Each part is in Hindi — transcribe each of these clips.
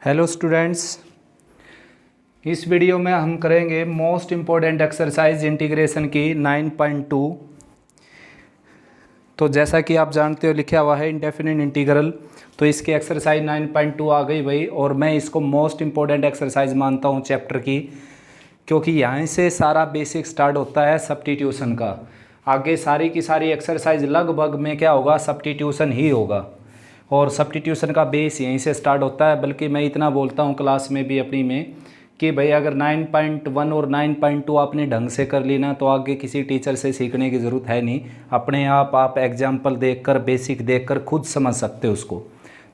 हेलो स्टूडेंट्स, इस वीडियो में हम करेंगे मोस्ट इम्पोर्टेंट एक्सरसाइज इंटीग्रेशन की 9.2। तो जैसा कि आप जानते हो लिखा हुआ है इंडेफिनिट इंटीग्रल, तो इसकी एक्सरसाइज 9.2 आ गई भाई। और मैं इसको मोस्ट इम्पोर्टेंट एक्सरसाइज मानता हूँ चैप्टर की, क्योंकि यहाँ से सारा बेसिक स्टार्ट होता है सब्स्टिट्यूशन का। आगे सारी की सारी एक्सरसाइज लगभग में क्या होगा, सब्स्टिट्यूशन ही होगा। और सब्स्टिट्यूशन का बेस यहीं से स्टार्ट होता है। बल्कि मैं इतना बोलता हूँ क्लास में भी अपनी में कि भाई अगर 9.1 और 9.2 आपने ढंग से कर ली ना, तो आगे किसी टीचर से सीखने की ज़रूरत है नहीं। अपने आप एग्जाम्पल देखकर, बेसिक देखकर खुद समझ सकते हो उसको।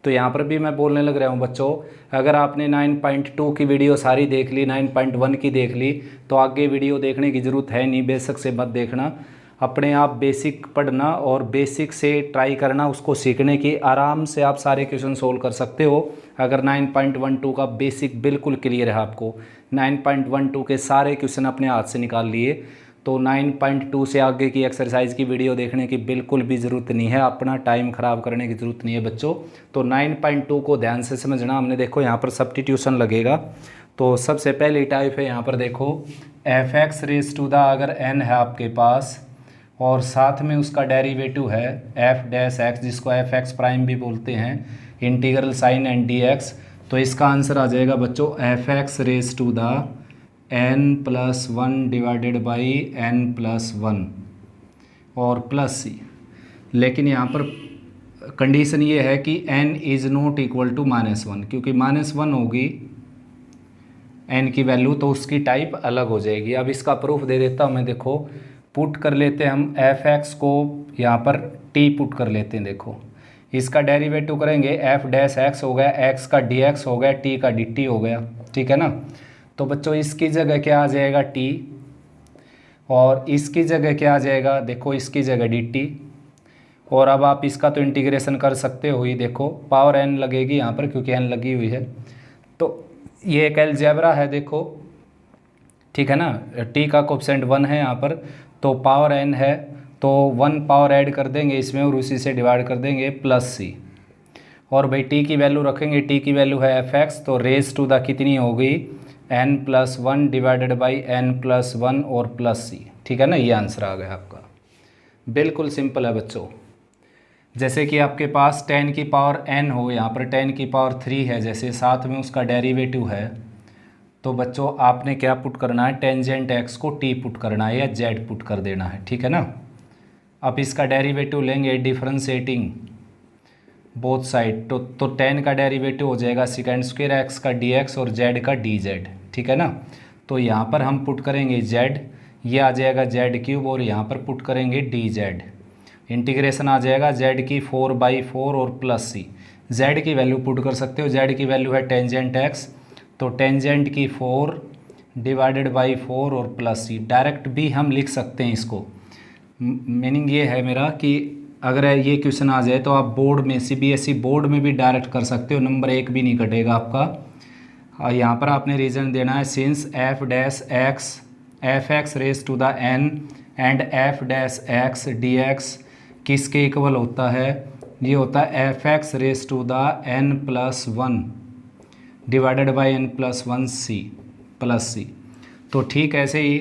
तो यहाँ पर भी मैं बोलने लग रहा हूँ बच्चों, अगर आपने 9.2 की वीडियो सारी देख ली, 9.1 की देख ली, तो आगे वीडियो देखने की ज़रूरत है नहीं, बेशक से मत देखना। अपने आप बेसिक पढ़ना और बेसिक से ट्राई करना उसको सीखने की। आराम से आप सारे क्वेश्चन सोल्व कर सकते हो अगर 9.12 का बेसिक बिल्कुल क्लियर है आपको। 9.12 के सारे क्वेश्चन अपने हाथ से निकाल लिए, तो 9.2 से आगे की एक्सरसाइज की वीडियो देखने की बिल्कुल भी ज़रूरत नहीं है, अपना टाइम ख़राब करने की ज़रूरत नहीं है बच्चों। तो 9.2 को ध्यान से समझना। हमने देखो यहाँ पर सब्स्टिट्यूशन लगेगा। तो सबसे पहली टाइप है यहाँ पर देखो, f(x) रेज़ टू द अगर n है आपके पास और साथ में उसका डेरिवेटिव है f'(x) जिसको f(x प्राइम भी बोलते हैं, इंटीग्रल साइन एंड dx, तो इसका आंसर आ जाएगा बच्चों f(x) raise to the n+1 divided by n+1 और प्लस सी। लेकिन यहाँ पर कंडीशन ये है कि n is not equal to -1, क्योंकि -1 होगी n की वैल्यू तो उसकी टाइप अलग हो जाएगी। अब इसका प्रूफ दे देता हूँ मैं। देखो पुट कर लेते हैं हम f(x) को यहाँ पर t पुट कर लेते हैं। देखो इसका डेरिवेटिव करेंगे f'(x) हो गया, x का dx हो गया, t का dt हो गया, ठीक है ना। तो बच्चों इसकी जगह क्या आ जाएगा t, और इसकी जगह क्या आ जाएगा, देखो इसकी जगह dt। और अब आप इसका तो इंटीग्रेशन कर सकते हो ही। देखो पावर n लगेगी यहाँ पर क्योंकि n लगी हुई है। तो ये एक अलजेब्रा है देखो, ठीक है ना। t का कोएफिशिएंट 1 है यहाँ पर, तो पावर n है, तो 1 पावर ऐड कर देंगे इसमें और उसी से डिवाइड कर देंगे प्लस सी। और भाई t की वैल्यू रखेंगे, t की वैल्यू है f(x), तो रेज़ टू द कितनी होगी n+1 डिवाइडेड बाई n+1 और प्लस सी, ठीक है ना। ये आंसर आ गया आपका। बिल्कुल सिंपल है बच्चों। जैसे कि आपके पास 10 की पावर n हो, यहाँ पर 10 की पावर 3 है, जैसे साथ में उसका डेरिवेटिव है, तो बच्चों आपने क्या पुट करना है, टेंजेंट x को t पुट करना है या z पुट कर देना है, ठीक है ना। अब इसका डेरिवेटिव लेंगे डिफरेंशिएटिंग बोथ साइड, तो 10 का डेरिवेटिव हो जाएगा सेकेंड स्क्वायर x का dx और z का dz, ठीक है ना। तो यहाँ पर हम पुट करेंगे z, ये आ जाएगा z³ और यहाँ पर पुट करेंगे dz। इंटीग्रेशन आ जाएगा z की 4/4 और प्लस सी। z की वैल्यू पुट कर सकते हो, z की वैल्यू है टेंजेंट x, तो टेंजेंट की 4 डिवाइडेड बाई 4 और प्लस सी। डायरेक्ट भी हम लिख सकते हैं इसको। मीनिंग ये है मेरा कि अगर ये क्वेश्चन आ जाए तो आप बोर्ड में, CBSE बोर्ड में भी डायरेक्ट कर सकते हो, नंबर 1 भी नहीं कटेगा आपका। यहाँ पर आपने रीज़न देना है, since f'(x) raise to the n and f'(x) dx किसके इक्वल होता है, ये होता है f(x) raise to the n+1 divided by n+1 c plus c. तो ठीक ऐसे ही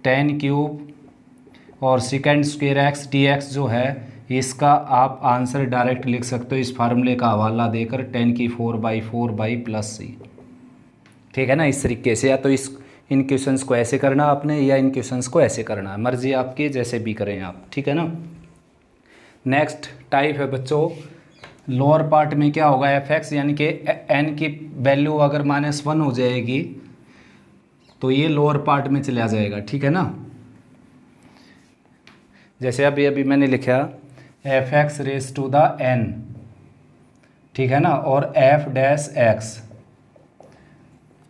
10³ और सेकेंड स्क्वायर x dx जो है, इसका आप आंसर डायरेक्ट लिख सकते हो इस फार्मूले का हवाला देकर, 10 की 4/4 बाई प्लस सी, ठीक है ना। इस तरीके से या तो इन क्वेश्चंस को ऐसे करना आपने, या इन क्वेश्चंस को ऐसे करना है, मर्जी आपकी, जैसे भी करें आप, ठीक है ना। नेक्स्ट टाइप है बच्चों, लोअर पार्ट में क्या होगा, f(x) यानी कि n की वैल्यू अगर -1 हो जाएगी तो ये लोअर पार्ट में चला जाएगा, ठीक है ना। जैसे अभी मैंने लिखा f(x) raise to the n, ठीक है ना, और f'(x),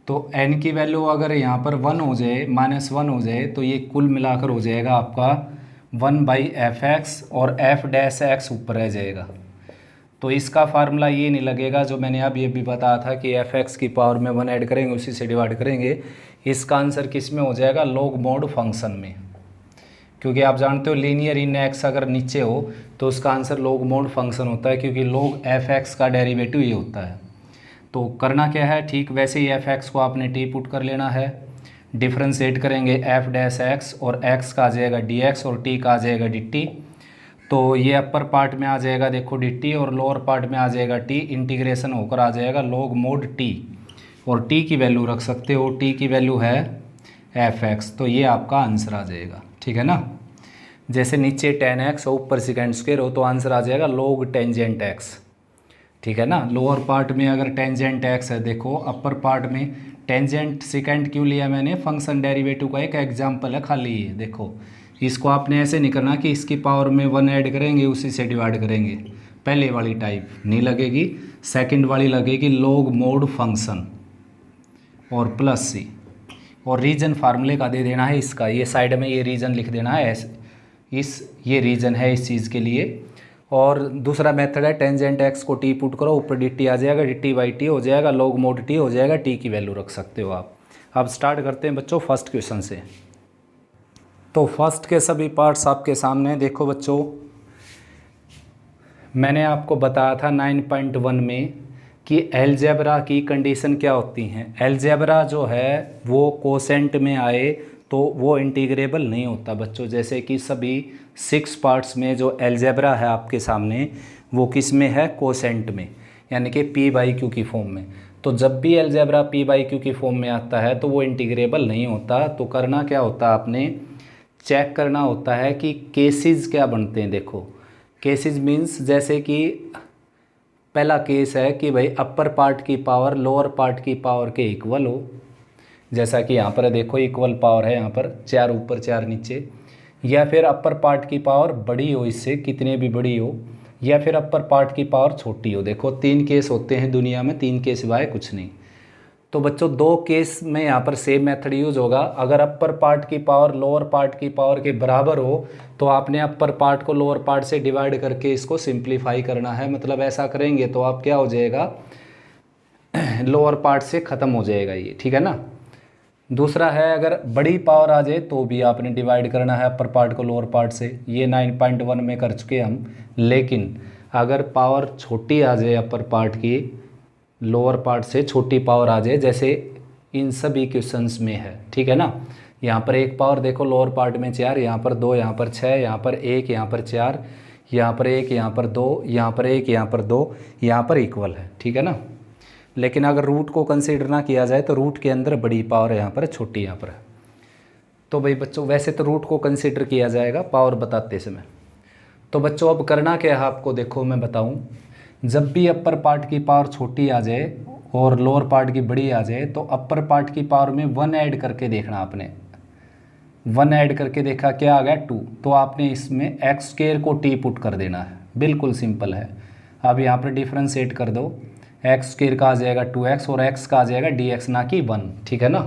तो n की वैल्यू अगर यहाँ पर 1 हो जाए, -1 हो जाए, तो ये कुल मिलाकर हो जाएगा आपका 1/f(x) और f'(x) ऊपर रह जाएगा। तो इसका फार्मूला ये नहीं लगेगा जो मैंने अब ये भी बताया था कि f(x) की पावर में 1 ऐड करेंगे, उसी से डिवाइड करेंगे। इसका आंसर किस में हो जाएगा, लॉग मॉड फंक्शन में, क्योंकि आप जानते हो लीनियर इन x अगर नीचे हो तो उसका आंसर लॉग मॉड फंक्शन होता है, क्योंकि log f(x) का डेरिवेटिव ये होता है। तो करना क्या है, ठीक वैसे ही एफ एक्स को आपने टी पुट कर लेना है। डिफ्रेंशिएट करेंगे एफ डैश एक्स, और एक्स का आ जाएगा डी एक्स और टी का आ जाएगा डी टी। तो ये अपर पार्ट में आ जाएगा देखो डी टी, और लोअर पार्ट में आ जाएगा टी। इंटीग्रेशन होकर आ जाएगा log mod टी, और टी की वैल्यू रख सकते हो, टी की वैल्यू है एफ एक्स। तो ये आपका आंसर आ जाएगा, ठीक है ना। जैसे नीचे tan x और ऊपर सेकेंड स्क्वायर हो, तो आंसर आ जाएगा log टेंजेंट x, ठीक है ना। लोअर पार्ट में अगर टेंजेंट x है, देखो अपर पार्ट में टेंजेंट सेकेंड क्यों लिया मैंने, फंक्शन डेरिवेटिव का एक एग्जाम्पल है खाली ये। देखो इसको आपने ऐसे नहीं करना कि इसकी पावर में 1 ऐड करेंगे उसी से डिवाइड करेंगे, पहले वाली टाइप नहीं लगेगी, सेकंड वाली लगेगी log mod फंक्शन और प्लस सी, और रीजन फार्मूले का दे देना है इसका, ये साइड में ये रीजन लिख देना है, ये रीजन है इस चीज़ के लिए। और दूसरा मेथड है टेंजेंट एक्स को टी पुट करो, ऊपर डी टी आ जाएगा, डी टी बाई टी हो जाएगा, log mod टी हो जाएगा, टी की वैल्यू रख सकते हो आप। अब स्टार्ट करते हैं बच्चों फर्स्ट क्वेश्चन से। तो फर्स्ट के सभी पार्ट्स आपके सामने। देखो बच्चों, मैंने आपको बताया था 9.1 में कि अलजेब्रा की कंडीशन क्या होती हैं। अलजेब्रा जो है वो कोसेंट में आए तो वो इंटीग्रेबल नहीं होता बच्चों। जैसे कि सभी 6 पार्ट्स में जो अलजेब्रा है आपके सामने वो किस में है, कोसेंट में, यानी कि पी बाई क्यू की फॉर्म में। तो जब भी अलजेब्रा पी बाई क्यू की फॉर्म में आता है तो वो इंटीग्रेबल नहीं होता। तो करना क्या होता है, आपने चेक करना होता है कि केसेस क्या बनते हैं। देखो केसेस मीन्स जैसे कि पहला केस है कि भाई अपर पार्ट की पावर लोअर पार्ट की पावर के इक्वल हो, जैसा कि यहाँ पर देखो इक्वल पावर है, यहाँ पर 4 ऊपर 4 नीचे, या फिर अपर पार्ट की पावर बड़ी हो इससे, कितने भी बड़ी हो, या फिर अपर पार्ट की पावर छोटी हो। देखो 3 केस होते हैं दुनिया में, 3 के सिवाय कुछ नहीं। तो बच्चों 2 केस में यहाँ पर सेम मेथड यूज़ होगा। अगर अपर पार्ट की पावर लोअर पार्ट की पावर के बराबर हो तो आपने अपर पार्ट को लोअर पार्ट से डिवाइड करके इसको सिंप्लीफाई करना है। मतलब ऐसा करेंगे तो आप क्या हो जाएगा, लोअर पार्ट से ख़त्म हो जाएगा ये, ठीक है ना। दूसरा है अगर बड़ी पावर आ जाए तो भी आपने डिवाइड करना है अपर पार्ट को लोअर पार्ट से, ये 9.1 में कर चुके हम। लेकिन अगर पावर छोटी आ जाए अपर पार्ट की लोअर पार्ट से छोटी पावर आ जाए, जैसे इन सभी क्वेश्चंस में है, ठीक है ना। यहाँ पर एक पावर देखो लोअर पार्ट में 4, यहाँ पर 2, यहाँ पर 6, यहाँ पर 1, यहाँ पर 4, यहाँ पर 1, यहाँ पर 2, यहाँ पर 1, यहाँ पर 2, यहाँ पर इक्वल है, ठीक है ना। लेकिन अगर रूट को कंसीडर ना किया जाए तो रूट के अंदर बड़ी पावर है, यहाँ पर छोटी यहाँ पर है। तो भाई बच्चों वैसे तो रूट को कंसीडर किया जाएगा पावर बताते समय। तो बच्चों अब करना क्या है आपको, देखो मैं बताऊँ, जब भी अपर पार्ट की पावर छोटी आ जाए और लोअर पार्ट की बड़ी आ जाए तो अपर पार्ट की पावर में 1 ऐड करके देखना। आपने 1 ऐड करके देखा, क्या आ गया 2, तो आपने इसमें एक्स स्क्वायर को टी पुट कर देना है। बिल्कुल सिंपल है। अब यहाँ पर डिफ्रेंशिएट कर दो, एक्स स्क्वायर का आ जाएगा 2x और x का आ जाएगा dx, ना कि 1, ठीक है ना।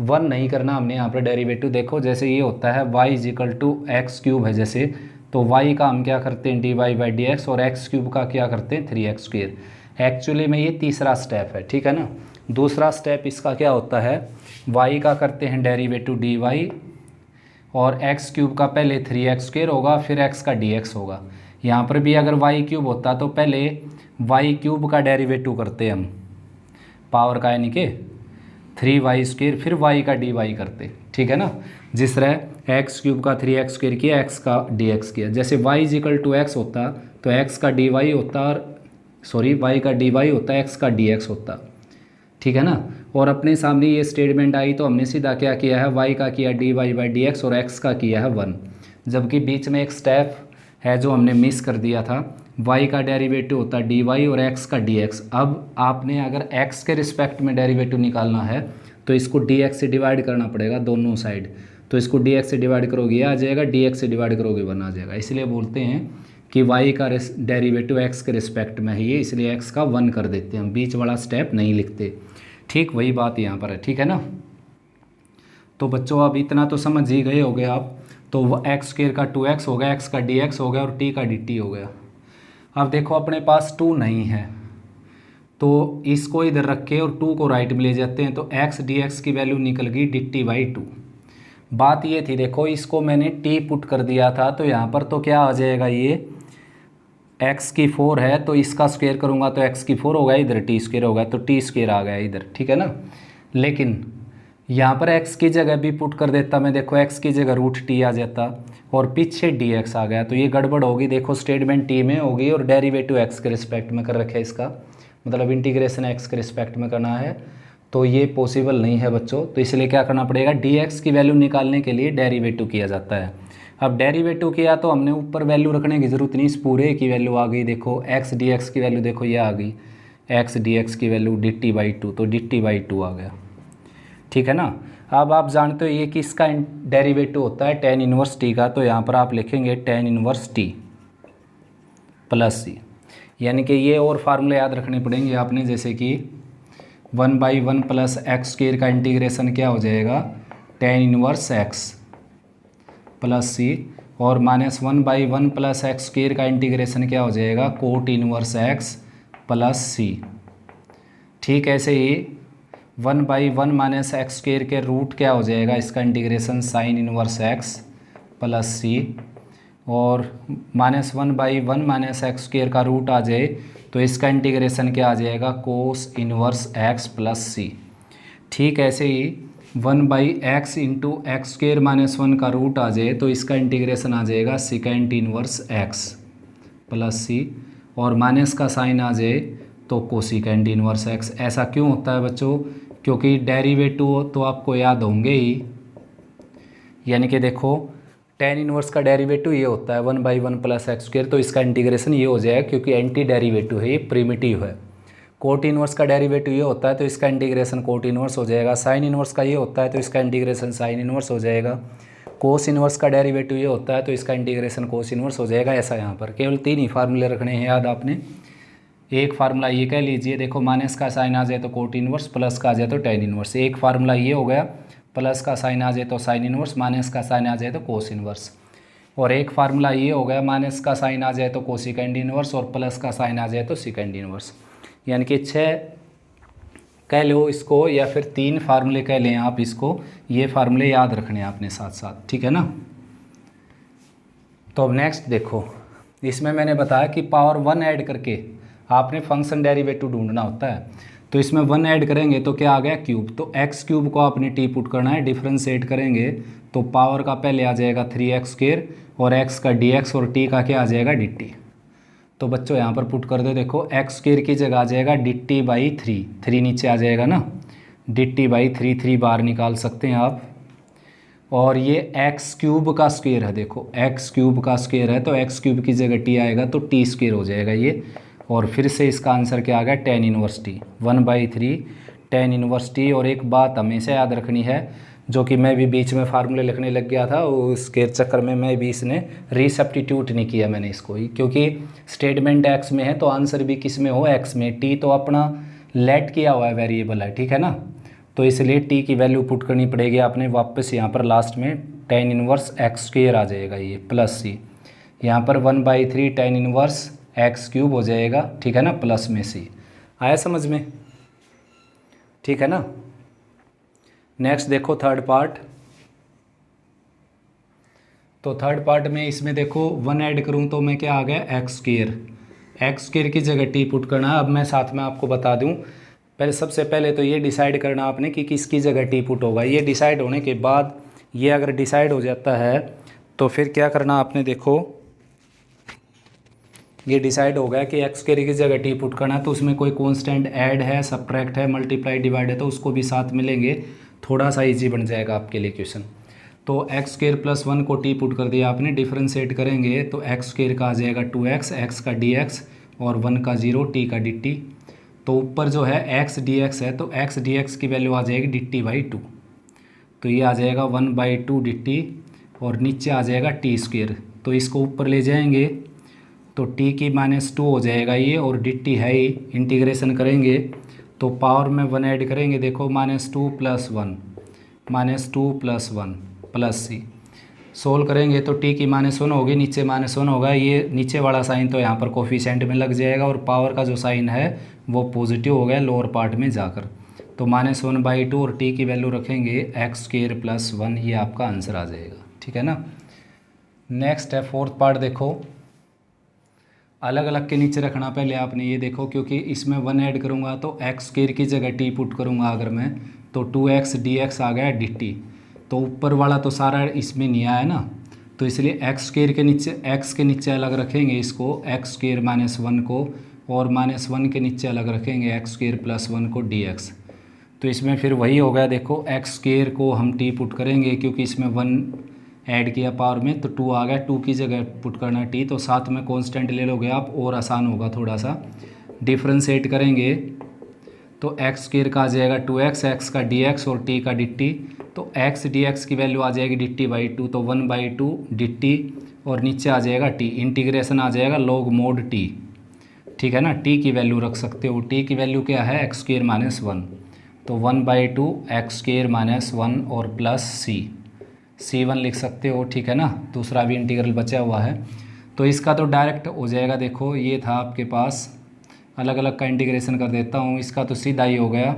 1 नहीं करना हमने यहाँ पर डेरिवेटिव। देखो जैसे ये होता है y is equal to x cube है जैसे, तो y का हम क्या करते हैं dy बाई डी एक्स, और एक्स क्यूब का क्या करते हैं 3x स्क्वायर। एक्चुअली में ये तीसरा स्टेप है, ठीक है ना। दूसरा स्टेप इसका क्या होता है, y का करते हैं डेरिवेटिव dy, और एक्स क्यूब का पहले 3x स्क्वायर होगा फिर x का dx होगा। यहाँ पर भी अगर y क्यूब होता तो पहले y क्यूब का डेरिवेटिव करते हम पावर का, यानी कि 3y स्क्वायर, फिर y का dy करते, ठीक है ना। जिस तरह एक्स क्यूब का 3x स्क्वायर किया, x का dx किया। जैसे y इजिकल टू एक्स होता तो x का dy होता, और y का dy होता x का dx होता, ठीक है ना। और अपने सामने ये स्टेटमेंट आई तो हमने सीधा क्या किया है, y का किया dy बाई डी एक्स और x का किया है 1। जबकि बीच में एक स्टेप है जो हमने मिस कर दिया था, y का डेरिवेटिव होता है dy और x का dx। अब आपने अगर x के रिस्पेक्ट में डेरिवेटिव निकालना है तो इसको dx से डिवाइड करना पड़ेगा दोनों साइड। तो इसको dx से डिवाइड करोगे ये आ जाएगा, dx से डिवाइड करोगे 1 आ जाएगा। इसलिए बोलते हैं कि y का डेरिवेटिव x के रिस्पेक्ट में है ये, इसलिए x का 1 कर देते हैं हम, बीच वाला स्टेप नहीं लिखते। ठीक वही बात यहाँ पर है, ठीक है ना। तो बच्चों अब इतना तो समझ ही गए होगे आप। तो वो एक्स स्क्वायर का 2x हो गया, x का dx हो गया और t का dt हो गया। अब देखो अपने पास 2 नहीं है तो इसको इधर रख के और 2 को राइट में ले जाते हैं, तो x dx की वैल्यू निकल गई dt बाई 2। बात ये थी, देखो इसको मैंने t पुट कर दिया था तो यहाँ पर तो क्या आ जाएगा, ये एक्स की 4 है तो इसका स्क्वायर करूँगा तो एक्स की 4 होगा, इधर टी स्क्वायर होगा तो टी स्क्वायर आ गया इधर, ठीक है ना। लेकिन यहाँ पर x की जगह भी पुट कर देता मैं, देखो x की जगह रूट टी आ जाता और पीछे dx आ गया, तो ये गड़बड़ होगी। देखो स्टेटमेंट टी में होगी और डेरिवेटिव x के रिस्पेक्ट में कर रखे है इसका, मतलब इंटीग्रेशन x के रिस्पेक्ट में करना है, तो ये पॉसिबल नहीं है बच्चों। तो इसलिए क्या करना पड़ेगा, dx की वैल्यू निकालने के लिए डेरिवेटिव किया जाता है। अब डेरिवेटिव किया तो हमने ऊपर वैल्यू रखने की ज़रूरत नहीं, इस पूरे की वैल्यू आ गई। देखो x dx की वैल्यू देखो ये आ गई, x dx की वैल्यू dt/2, तो dt/2 आ गया, ठीक है ना। अब आप जानते हो ये किसका डेरिवेटिव होता है, tan इनवर्स टी का, तो यहाँ पर आप लिखेंगे tan इनवर्स टी प्लस सी, यानी कि ये और फार्मूले याद रखने पड़ेंगे आपने, जैसे कि 1/1 प्लस एक्स स्क्वायर का इंटीग्रेशन क्या हो जाएगा, tan inverse x plus c, और -1/1 प्लस एक्स स्क्वायर का इंटीग्रेशन क्या हो जाएगा, cot inverse x plus c. ठीक ऐसे ही 1/1 माइनस एक्स स्क्वायर के रूट क्या हो जाएगा, इसका integration sine inverse x plus c, और -1/1 माइनस एक्स स्क्वायर का रूट आ जाए तो इसका इंटीग्रेशन क्या आ जाएगा, cos inverse x plus c. ठीक ऐसे ही 1/x इंटू एक्स स्क्वायर -1 का रूट आ जाए तो इसका इंटीग्रेशन आ जाएगा second inverse x plus c, और माइनस का साइन आ जाए तो कोसिकेंड इनवर्स x। ऐसा क्यों होता है बच्चों, क्योंकि डेरिवेटिव तो आपको याद होंगे ही, यानी कि देखो tan इनवर्स का डेरिवेटिव ये होता है 1/1 प्लस एक्स स्क्वायर, तो इसका इंटीग्रेशन ये हो जाएगा क्योंकि एंटी डेरिवेटिव है, ये प्रिमिटिव है। कोट इनवर्स का डेरिवेटिव ये होता है तो इसका इंटीग्रेशन कोट इनवर्स हो जाएगा। साइन इनवर्स का ये होता है तो इसका इंटीग्रेशन साइन इनवर्स हो जाएगा। कोस इनवर्स का डेरिवेटिव ये होता है तो इसका इंटीग्रेशन कोस इनवर्स हो जाएगा। ऐसा यहाँ पर केवल 3 ही फार्मूले रखने हैं याद आपने। एक फार्मूला ये कह लीजिए, देखो माइनस का साइन आ जाए तो कोट इनवर्स, प्लस का आ जाए तो tan इनवर्स। एक फार्मूला ये हो गया, प्लस का साइन आ जाए तो साइन इनवर्स, माइनस का साइन आ जाए तो कोस इनवर्स। और एक फार्मूला ये हो गया, माइनस का साइन आ जाए तो कोसिकेंड इनवर्स और प्लस का साइन आ जाए तो सेकेंड इनवर्स। यानी कि 6 कह लो इसको, या फिर 3 फार्मूले कह लें आप इसको, ये फार्मूले याद रखने हैं आपने साथ साथ, ठीक है ना। तो अब नेक्स्ट देखो, इसमें मैंने बताया कि पावर 1 ऐड करके आपने फंक्शन डेरिवेटिव ढूंढना होता है। तो इसमें 1 ऐड करेंगे तो क्या आ गया, क्यूब, तो एक्स क्यूब को आपने टी पुट करना है, डिफ्रेंशिएट करेंगे तो पावर का पहले आ जाएगा 3x स्क्वायर और x का dx और t का क्या आ जाएगा dt। तो बच्चों यहाँ पर पुट कर दो, देखो x स्क्वायर की जगह आ जाएगा dt/3, 3 नीचे आ जाएगा ना, dt/3, 3 बाहर निकाल सकते हैं आप। और ये एक्स क्यूब का स्क्वायर है, देखो एक्स क्यूब का स्क्वायर है तो एक्स क्यूब की जगह टी आएगा तो टी स्क्वायर हो जाएगा ये। और फिर से इसका आंसर क्या आ गया, tan inverse T, 1/3 tan inverse T. और एक बात हमेशा याद रखनी है, जो कि मैं भी बीच में फार्मूले लिखने लग गया था, उसके चक्कर में मैं भी इसने रीसब्स्टिट्यूट नहीं किया मैंने इसको ही, क्योंकि स्टेटमेंट एक्स में है तो आंसर भी किस में हो, एक्स में। टी तो अपना लेट किया हुआ है, वेरिएबल है, ठीक है ना। तो इसलिए टी की वैल्यू पुट करनी पड़ेगी आपने वापस यहाँ पर लास्ट में, tan इनवर्स एक्स स्क्वायर आ जाएगा ये प्लस सी, यहाँ पर 1/3 tan इनवर्स एक्स क्यूब हो जाएगा, ठीक है ना, प्लस में सी। आया समझ में, ठीक है ना। नेक्स्ट देखो थर्ड पार्ट। तो थर्ड पार्ट में इसमें देखो 1 ऐड करूँ तो मैं क्या आ गया, एक्स स्क्वायर की जगह टी पुट करना है। अब मैं साथ में आपको बता दूं, पहले सबसे पहले तो ये डिसाइड करना आपने कि किसकी जगह टी पुट होगा। ये डिसाइड होने के बाद, ये अगर डिसाइड हो जाता है तो फिर क्या करना आपने, देखो ये डिसाइड हो गया कि एक्स स्क्वायर की जगह टी पुट करना है, तो उसमें कोई कांस्टेंट ऐड है, सब्ट्रैक्ट है, मल्टीप्लाई, डिवाइड है, तो उसको भी साथ में लेंगे, थोड़ा सा इजी बन जाएगा आपके लिए क्वेश्चन। तो एक्स स्क्वायर प्लस 1 को टी पुट कर दिया आपने, डिफ्रेंशिएट करेंगे तो एक्स स्क्वायर का आ जाएगा 2x, एक्स का dx और 1 का 0, टी का dt। तो ऊपर जो है x dx है तो x dx की वैल्यू आ जाएगी dt/2, तो ये आ जाएगा 1/2 dt, और नीचे आ जाएगा टी स्क्वायर, तो इसको ऊपर ले जाएंगे तो t की -2 हो जाएगा ये, और dt है ही, इंटीग्रेशन करेंगे तो पावर में 1 ऐड करेंगे, देखो -2 + 1 प्लस सी, सोल्व करेंगे तो t की -1 होगी, नीचे -1 होगा, ये नीचे वाला साइन तो यहाँ पर कोफिशिएंट में लग जाएगा, और पावर का जो साइन है वो पॉजिटिव हो गया लोअर पार्ट में जाकर। तो -1/2 और t की वैल्यू रखेंगे एक्स स्क्वायर प्लस 1, ये आपका आंसर आ जाएगा, ठीक है ना। नेक्स्ट है फोर्थ पार्ट। देखो अलग अलग के नीचे रखना पहले आपने, ये देखो, क्योंकि इसमें 1 ऐड करूँगा तो एक्स स्क्वायर की जगह टी पुट करूँगा अगर मैं, तो 2x dx आ गया dt। तो ऊपर वाला तो सारा इसमें नहीं आया ना, तो इसलिए एक्स स्क्वायर के नीचे, एक्स के नीचे अलग रखेंगे इसको एक्स स्क्वायर माइनस 1 को, और माइनस 1 के नीचे अलग रखेंगे एक्स स्क्वायर प्लस 1 को dx। तो इसमें फिर वही हो गया, देखो एक्स स्क्वायर को हम टी पुट करेंगे क्योंकि इसमें 1 ऐड किया पावर में, तो 2 आ गया, 2 की जगह पुट करना टी, तो साथ में कांस्टेंट ले लोगे आप और आसान होगा थोड़ा सा। डिफ्रेंशिएट करेंगे तो एक्स स्क्वायर का आ जाएगा 2x, एक्स का dx और t का dt। तो x dx की वैल्यू आ जाएगी dt/2, तो 1/2 dt, और नीचे आ जाएगा t, इंटीग्रेशन आ जाएगा log mod t। ठीक है ना, t की वैल्यू रख सकते हो, t की वैल्यू क्या है x स्क्वायर माइनस 1, तो 1/2 एक्स स्क्वायर माइनस 1 और प्लस c1 लिख सकते हो। ठीक है ना, दूसरा भी इंटीग्रल बचा हुआ है, तो इसका तो डायरेक्ट हो जाएगा। देखो ये था आपके पास, अलग अलग का इंटीग्रेशन कर देता हूँ, इसका तो सीधा ही हो गया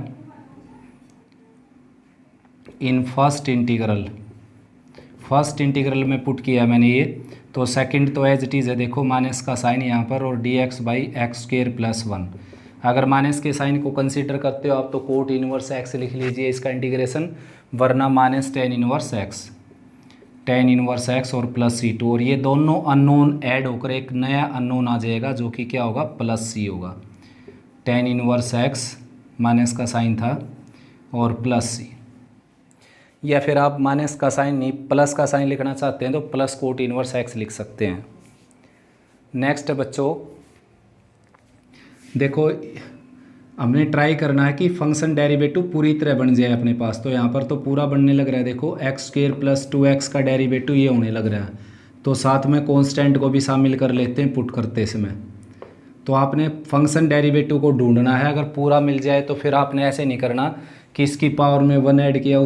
in first integral. First integral में पुट किया मैंने ये, तो सेकंड तो एज इट इज़ है, देखो माइनस का साइन यहाँ पर, और dx/x²+1। अगर माइनस के साइन को कंसीडर करते हो आप तो कोट इनवर्स x लिख लीजिए इसका इंटीग्रेशन, वरना माइनस tan इनवर्स x और प्लस c2, और ये दोनों अननोन ऐड होकर एक नया अननोन आ जाएगा जो कि क्या होगा, प्लस c होगा। tan इनवर्स x माइनस का साइन था और प्लस c, या फिर आप माइनस का साइन नहीं प्लस का साइन लिखना चाहते हैं तो प्लस कोट इनवर्स x लिख सकते हैं। नेक्स्ट बच्चों देखो, हमने ट्राई करना है कि फंक्शन डेरिवेटिव पूरी तरह बन जाए अपने पास, तो यहाँ पर तो पूरा बनने लग रहा है। देखो एक्स स्क्वायर प्लस 2x का डेरिवेटिव ये होने लग रहा है, तो साथ में कांस्टेंट को भी शामिल कर लेते हैं पुट करते समय। तो आपने फंक्शन डेरिवेटिव को ढूंढना है, अगर पूरा मिल जाए तो फिर आपने ऐसे नहीं करना कि इसकी पावर में 1 ऐड किया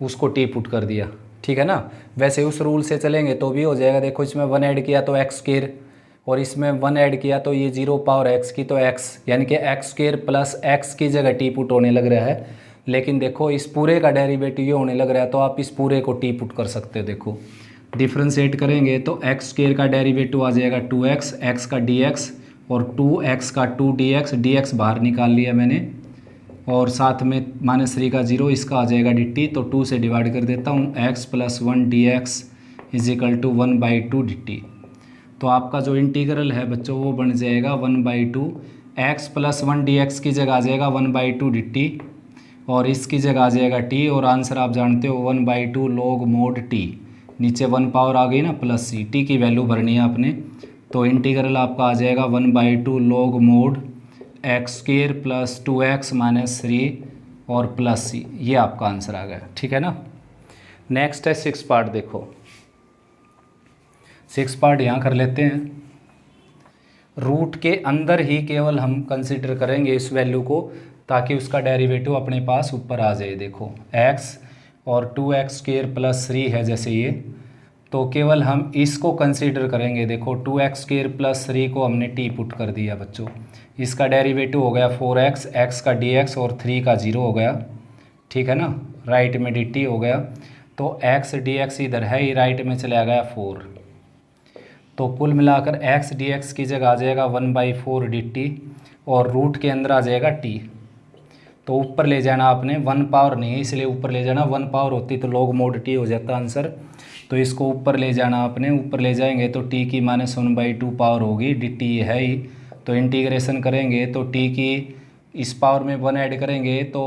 उसको टी पुट कर दिया। ठीक है ना, वैसे उस रूल से चलेंगे तो भी हो जाएगा। देखो इसमें 1 ऐड किया तो एक्स स्क्वायर, और इसमें 1 ऐड किया तो ये 0 पावर x की, तो x यानी कि एक्स स्क्वायर प्लस x की जगह टी पुट होने लग रहा है। लेकिन देखो इस पूरे का डेरिवेटिव ये होने लग रहा है, तो आप इस पूरे को टी पुट कर सकते हो। देखो डिफ्रेंशिएट करेंगे तो एक्स स्क्वायर का डेरिवेटिव आ जाएगा 2x, x का dx और 2x का 2dx, dx बाहर निकाल लिया मैंने, और साथ में -3 का 0, इसका आ जाएगा dt, तो 2 से डिवाइड कर देता हूँ, x + 1 dx = 1/2 dt। तो आपका जो इंटीग्रल है बच्चों वो बन जाएगा 1/2, x + 1 dx की जगह आ जाएगा 1/2 dt, और इसकी जगह आ जाएगा t, और आंसर आप जानते हो 1/2 log mod t। नीचे 1 पावर आ गई ना प्लस c, t की वैल्यू भरनी है आपने, तो इंटीग्रल आपका आ जाएगा 1/2 log mod x² + 2x - 3 और प्लस c, ये आपका आंसर आ गया। ठीक है ना, नेक्स्ट है 6 पार्ट। देखो 6 पार्ट यहाँ कर लेते हैं। रूट के अंदर ही केवल हम कंसिडर करेंगे इस वैल्यू को, ताकि उसका डेरिवेटिव अपने पास ऊपर आ जाए। देखो x और 2x² + 3 है जैसे ये, तो केवल हम इसको कंसीडर करेंगे। देखो 2x² + 3 को हमने t पुट कर दिया बच्चों, इसका डेरिवेटिव हो गया 4x, x का dx और 3 का 0 हो गया। ठीक है ना, राइट में dt हो गया, तो x dx इधर है ही, राइट में चला गया 4, तो कुल मिलाकर x dx की जगह आ जाएगा 1/4 dt, और रूट के अंदर आ जाएगा t। तो ऊपर ले जाना आपने, 1 पावर नहीं है इसलिए ऊपर ले जाना, 1 पावर होती तो log mod t हो जाता आंसर। तो इसको ऊपर ले जाना आपने, ऊपर ले जाएंगे तो t की -1/2 पावर होगी, dt है ही, तो इंटीग्रेशन करेंगे तो t की इस पावर में 1 ऐड करेंगे तो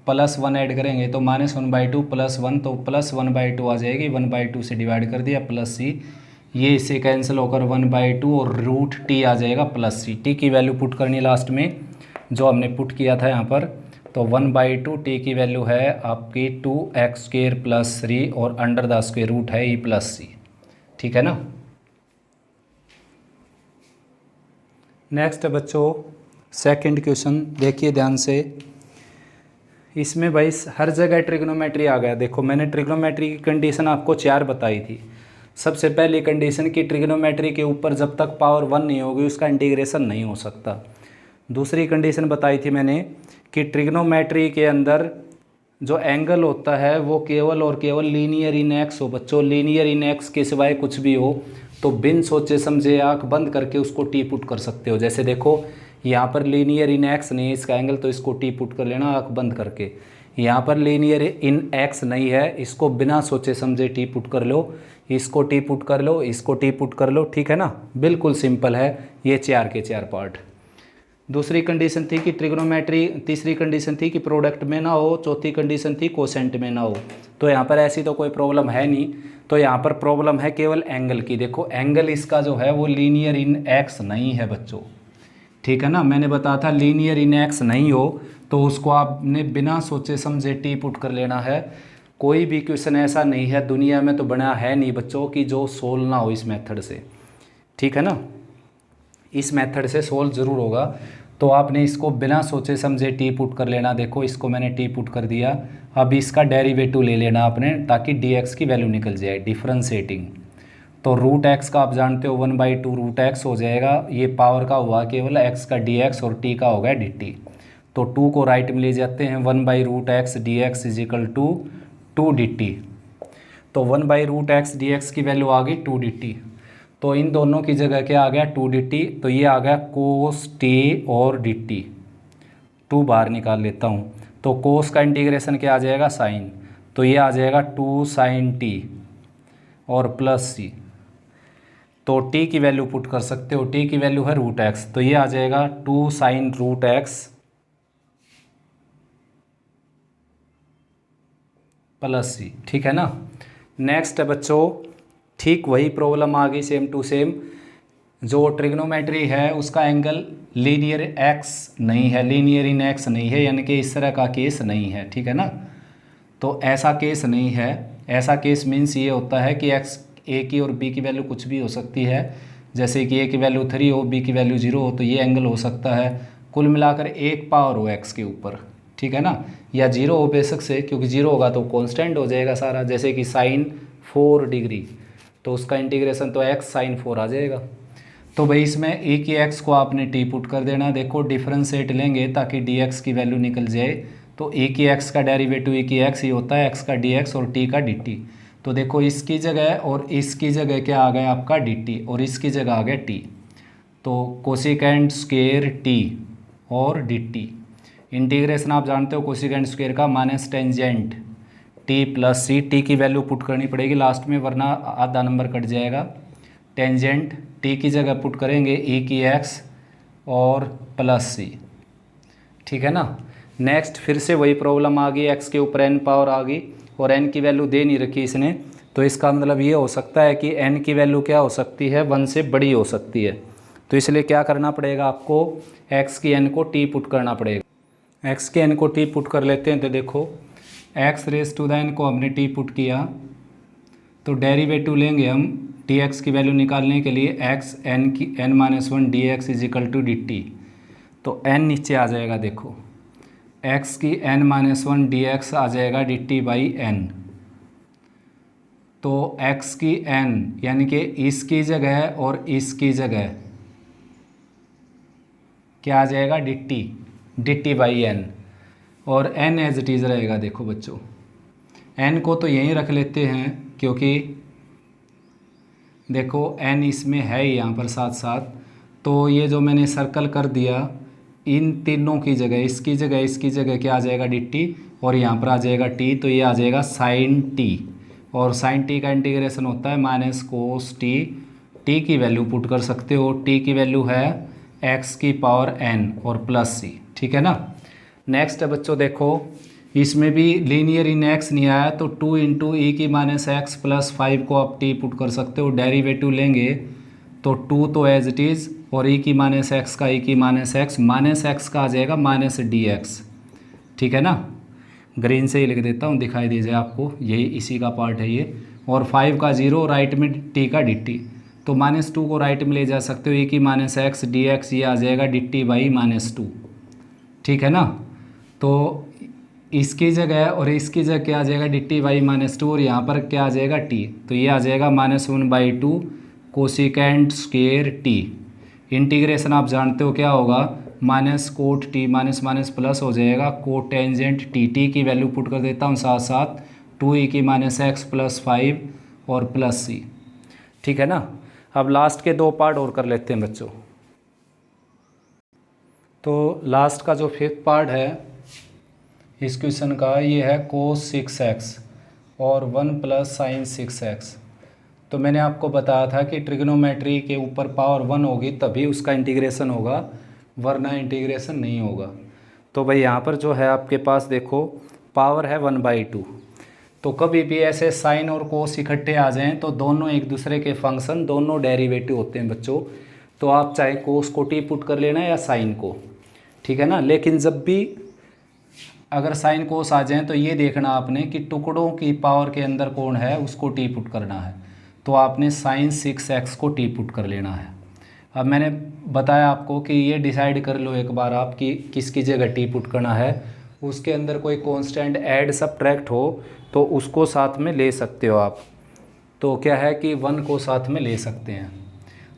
+1 ऐड करेंगे तो -1/2 + 1, तो +1/2 आ जाएगी, 1/2 से डिवाइड कर दिया प्लस c, ये इससे कैंसिल होकर 1/2 और रूट t आ जाएगा प्लस c। t की वैल्यू पुट करनी लास्ट में जो हमने पुट किया था यहाँ पर, तो 1/2 t की वैल्यू है आपकी 2x² + 3 और अंडर द स्क्वायर रूट है e + c। ठीक है ना, नेक्स्ट बच्चों सेकंड क्वेश्चन देखिए ध्यान से। इसमें भाई हर जगह ट्रिग्नोमेट्री आ गया। देखो मैंने ट्रिग्नोमेट्री की कंडीशन आपको 4 बताई थी। सबसे पहली कंडीशन कि ट्रिग्नोमेट्री के ऊपर जब तक पावर 1 नहीं होगी उसका इंटीग्रेशन नहीं हो सकता। दूसरी कंडीशन बताई थी मैंने कि ट्रिग्नोमेट्री के अंदर जो एंगल होता है वो केवल और केवल लीनियर इन एक्स हो बच्चों, लीनियर इन एक्स के सिवाय कुछ भी हो तो बिन सोचे समझे आँख बंद करके उसको टी पुट कर सकते हो। जैसे देखो यहाँ पर लीनियर इन एक्स नहीं है इसका एंगल, तो इसको टी पुट कर लेना आँख बंद करके। यहाँ पर लीनियर इन एक्स नहीं है, इसको बिना सोचे समझे टी पुट कर लो, इसको टी पुट कर लो, इसको टी पुट कर लो, ठीक है ना। बिल्कुल सिंपल है ये 4 के 4 पार्ट। दूसरी कंडीशन थी कि ट्रिग्नोमेट्री, तीसरी कंडीशन थी कि प्रोडक्ट में ना हो, चौथी कंडीशन थी कोसेंट में ना हो। तो यहाँ पर ऐसी तो कोई प्रॉब्लम है नहीं, तो यहाँ पर प्रॉब्लम है केवल एंगल की। देखो एंगल इसका जो है वो लीनियर इन एक्स नहीं है बच्चों, ठीक है ना। मैंने बताया था लीनियर इन एक्स नहीं हो तो उसको आपने बिना सोचे समझे टी पुट कर लेना है। कोई भी क्वेश्चन ऐसा नहीं है दुनिया में तो बना है नहीं बच्चों कि जो सोल्व ना हो इस मेथड से, ठीक है ना। इस मेथड से सोल्व ज़रूर होगा, तो आपने इसको बिना सोचे समझे टी पुट कर लेना। देखो इसको मैंने टी पुट कर दिया, अब इसका डेरिवेटिव ले लेना आपने ताकि डी एक्स की वैल्यू निकल जाए, डिफरेंशिएटिंग। तो रूट एक्स का आप जानते हो 1/2 रूट एक्स हो जाएगा, ये पावर का हुआ केवल एक्स का डी एक्स और टी का हो गया डी टी। तो 2 को राइट में ले जाते हैं, 1/√x dx is equal to 2 dt। तो 1/√x dx की वैल्यू आ गई 2 dt। तो इन दोनों की जगह क्या आ गया 2 dt, तो ये आ गया कोस टी और dt। 2 बाहर निकाल लेता हूँ, तो कोस का इंटीग्रेशन क्या आ जाएगा साइन, तो ये आ जाएगा 2 sin t और प्लस सी। तो t की वैल्यू पुट कर सकते हो, t की वैल्यू है √x, तो ये आ जाएगा 2 sin √x प्लस सी, ठीक है ना। नेक्स्ट है बच्चों, ठीक वही प्रॉब्लम आ गई सेम टू सेम। जो ट्रिग्नोमेट्री है उसका एंगल लीनियर एक्स नहीं है, लीनियर इन एक्स नहीं है, यानी कि इस तरह का केस नहीं है, ठीक है ना। तो ऐसा केस नहीं है, ऐसा केस मीन्स ये होता है कि एक्स ए की और बी की वैल्यू कुछ भी हो सकती है, जैसे कि ए की वैल्यू 3 हो, बी की वैल्यू 0 हो, तो ये एंगल हो सकता है। कुल मिलाकर एक पावर हो एक्स के ऊपर, ठीक है ना, या 0 हो बेशक से, क्योंकि 0 होगा तो कांस्टेंट हो जाएगा सारा। जैसे कि साइन 4 डिग्री, तो उसका इंटीग्रेशन तो x sin 4 आ जाएगा। तो भाई इसमें e की x को आपने t पुट कर देना। देखो डिफरेंशिएट लेंगे ताकि dx की वैल्यू निकल जाए, तो e की x का डेरिवेटिव e की x ही होता है, x का dx और t का dt। तो देखो इसकी जगह और इसकी जगह क्या आ गया आपका dt, और इसकी जगह आ गया t, तो कोसिकेंट स्क्वायर t और dt। इंटीग्रेशन आप जानते हो कोसिकेंट स्क्वायर का माइनस टेंजेंट टी प्लस सी, टी की वैल्यू पुट करनी पड़ेगी लास्ट में वरना आधा नंबर कट जाएगा। टेंजेंट टी की जगह पुट करेंगे ई की एक्स और प्लस सी, ठीक है ना। नेक्स्ट फिर से वही प्रॉब्लम आ गई, एक्स के ऊपर एन पावर आ गई और एन की वैल्यू दे नहीं रखी इसने, तो इसका मतलब ये हो सकता है कि एन की वैल्यू क्या हो सकती है 1 से बड़ी हो सकती है। तो इसलिए क्या करना पड़ेगा आपको, एक्स की एन को टी पुट करना पड़ेगा। एक्स के एन को टी पुट कर लेते हैं, तो देखो x raise to the n को हमने टी पुट किया, तो डेरिवेटिव लेंगे हम टी एक्स की वैल्यू निकालने के लिए, एक्स एन की n-1 d x is equal to d t. तो एन नीचे आ जाएगा, देखो एक्स की n-1 डी एक्स आ जाएगा डी टी बाई एन। तो एक्स की एन यानी कि इसकी जगह और इसकी जगह क्या आ जाएगा डी टी बाई एन, और n एज इट इज़ रहेगा। देखो बच्चों n को तो यहीं रख लेते हैं क्योंकि देखो n इसमें है ही यहाँ पर साथ साथ, तो ये जो मैंने सर्कल कर दिया इन तीनों की जगह, इसकी जगह क्या आ जाएगा डी टी, और यहाँ पर आ जाएगा t, तो ये आ जाएगा साइन t, और साइन t का इंटीग्रेशन होता है माइनस कोस t। t की वैल्यू पुट कर सकते हो, t की वैल्यू है x की पावर n और प्लस c, ठीक है ना। नेक्स्ट है बच्चों, देखो इसमें भी लीनियर इन एक्स नहीं आया, तो 2 इंटू ई की माइनस एक्स प्लस 5 को आप टी पुट कर सकते हो। डेरिवेटिव लेंगे तो 2 तो एज इट इज़, और ई की माइनस एक्स का ई की माइनस एक्स का आ जाएगा माइनस डी एक्स, ठीक है ना। ग्रीन से ही लिख देता हूँ दिखाई दीजिए आपको, यही इसी का पार्ट है ये। और 5 का 0 राइट में टी का डी टी, तो -2 को राइट में ले जा सकते हो, ई की माइनस एक्स डी एक्स ये आ जाएगा डी टी बाई -2, ठीक है ना। तो इसकी जगह और इसकी जगह क्या आ जाएगा डी टी बाई -2, और यहाँ पर क्या आ जाएगा टी, तो ये आ जाएगा -1/2 कोसिकेंट स्क्वायर टी। इंटीग्रेशन आप जानते हो क्या होगा, minus cot T minus minus plus हो जाएगा कोट टेंजेंट टी। टी की वैल्यू पुट कर देता हूँ साथ साथ 2 ई की माइनस एक्स प्लस 5 और प्लस सी, ठीक है ना। अब लास्ट के 2 पार्ट और कर लेते हैं बच्चों। तो लास्ट का जो 5th पार्ट है इस क्वेश्चन का, ये है cos 6x और 1 प्लस साइन 6x। तो मैंने आपको बताया था कि ट्रिग्नोमेट्री के ऊपर पावर 1 होगी तभी उसका इंटीग्रेशन होगा, वरना इंटीग्रेशन नहीं होगा। तो भाई यहाँ पर जो है आपके पास देखो पावर है 1/2। तो कभी भी ऐसे साइन और कोस इकट्ठे आ जाएं तो दोनों एक दूसरे के फंक्शन, दोनों डेरिवेटिव होते हैं बच्चों। तो आप चाहे कोस को टी पुट कर लेना या साइन को, ठीक है ना। लेकिन जब भी अगर साइन कोस आ जाएं तो ये देखना आपने कि टुकड़ों की पावर के अंदर कौन है उसको टी पुट करना है। तो आपने साइन 6x को टी पुट कर लेना है। अब मैंने बताया आपको कि ये डिसाइड कर लो एक बार आप कि किसकी जगह टी पुट करना है। उसके अंदर कोई कांस्टेंट ऐड सबट्रैक्ट हो तो उसको साथ में ले सकते हो आप। तो क्या है कि 1 को साथ में ले सकते हैं।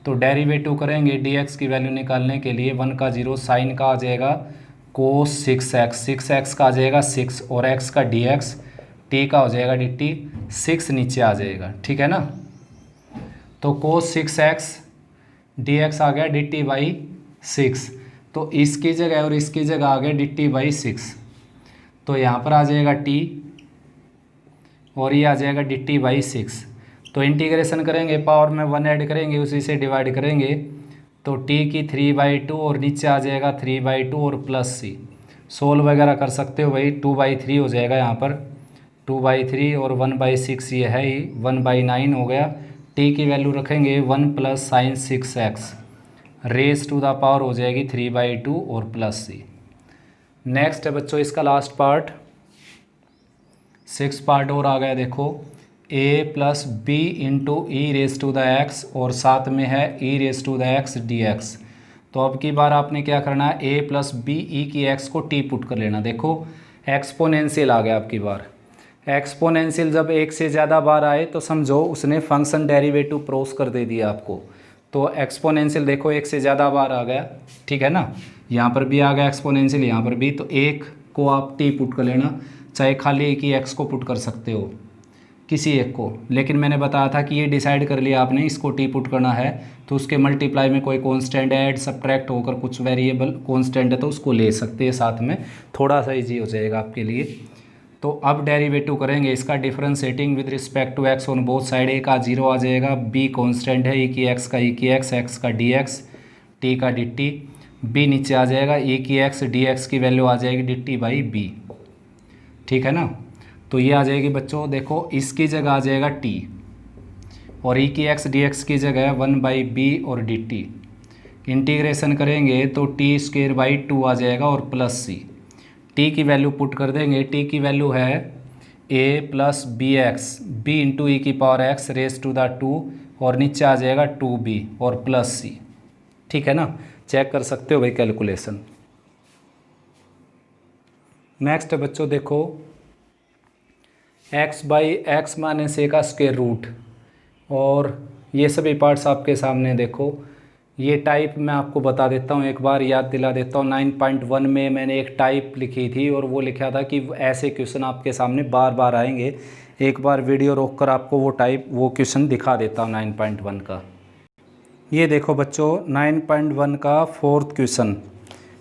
तो डेरिवेटिव करेंगे dx की वैल्यू निकालने के लिए 1 का 0, साइन का आ जाएगा cos 6x, 6x का आ जाएगा 6 और x का dx, t का हो जाएगा dt, 6 नीचे आ जाएगा, ठीक है ना। तो cos 6x dx आ गया dt बाई 6। तो इसकी जगह और इसकी जगह आ गया dt बाई 6। तो यहाँ पर आ जाएगा t और ये आ जाएगा dt बाई 6। तो इंटीग्रेशन करेंगे, पावर में 1 ऐड करेंगे, उसी से डिवाइड करेंगे। तो t की 3/2 और नीचे आ जाएगा 3/2 और प्लस c। सोल्व वगैरह कर सकते हो भाई, 2/3 हो जाएगा यहाँ पर, 2/3 और 1/6 ये है ही, 1/9 हो गया। t की वैल्यू रखेंगे 1 plus sine 6x, raise to the power हो जाएगी 3/2 और प्लस c। नेक्स्ट है बच्चों इसका लास्ट पार्ट, 6 पार्ट और आ गया देखो, a plus b into e raise to the x और साथ में है e raise to the x dx। तो अब की बार आपने क्या करना है, a प्लस बी ई की x को t पुट कर लेना। देखो एक्सपोनेंशियल आ गया आपकी बार। एक्सपोनेंशियल जब एक से ज़्यादा बार आए तो समझो उसने फंक्शन डेरिवेटिव क्रॉस कर दे दिया आपको। तो एक्सपोनेंशियल देखो एक से ज़्यादा बार आ गया, ठीक है ना। यहाँ पर भी आ गया एक्सपोनेंशियल, यहाँ पर भी। तो एक को आप t पुट कर लेना, चाहे खाली एक ही x को पुट कर सकते हो, किसी एक को। लेकिन मैंने बताया था कि ये डिसाइड कर लिया आपने इसको टी पुट करना है तो उसके मल्टीप्लाई में कोई कांस्टेंट ऐड सबट्रैक्ट होकर कुछ वेरिएबल कांस्टेंट है तो उसको ले सकते हैं साथ में, थोड़ा सा इजी हो जाएगा आपके लिए। तो अब डेरिवेटिव करेंगे इसका, differentiating with respect to x on both side. A का 0 आ जाएगा, बी कांस्टेंट है, ई की एक्स का ई की एक्स, एक्स का डी एक्स, टी का डी टी, बी नीचे आ जाएगा, ई की एक्स डी एक्स की वैल्यू आ जाएगी डी टी बाई बी, ठीक है ना। तो ये आ जाएगी बच्चों, देखो इसकी जगह आ जाएगा t और e की x dx की जगह 1/b और dt। इंटीग्रेशन करेंगे तो t²/2 आ जाएगा और प्लस c। t की वैल्यू पुट कर देंगे, t की वैल्यू है a plus b x, b into e की power x raise to the 2 और नीचे आ जाएगा 2b और प्लस c, ठीक है ना। चेक कर सकते हो भाई कैलकुलेशन। नेक्स्ट है बच्चों देखो x/x माइनस ए का स्क्वायर रूट, और ये सभी पार्ट्स आपके सामने। देखो ये टाइप मैं आपको बता देता हूँ, एक बार याद दिला देता हूँ। 9.1 में मैंने एक टाइप लिखी थी और वो लिखा था कि ऐसे क्वेश्चन आपके सामने बार बार आएंगे। एक बार वीडियो रोककर आपको वो क्वेश्चन दिखा देता हूँ 9.1 का। ये देखो बच्चों 9.1 का 4th क्वेश्चन,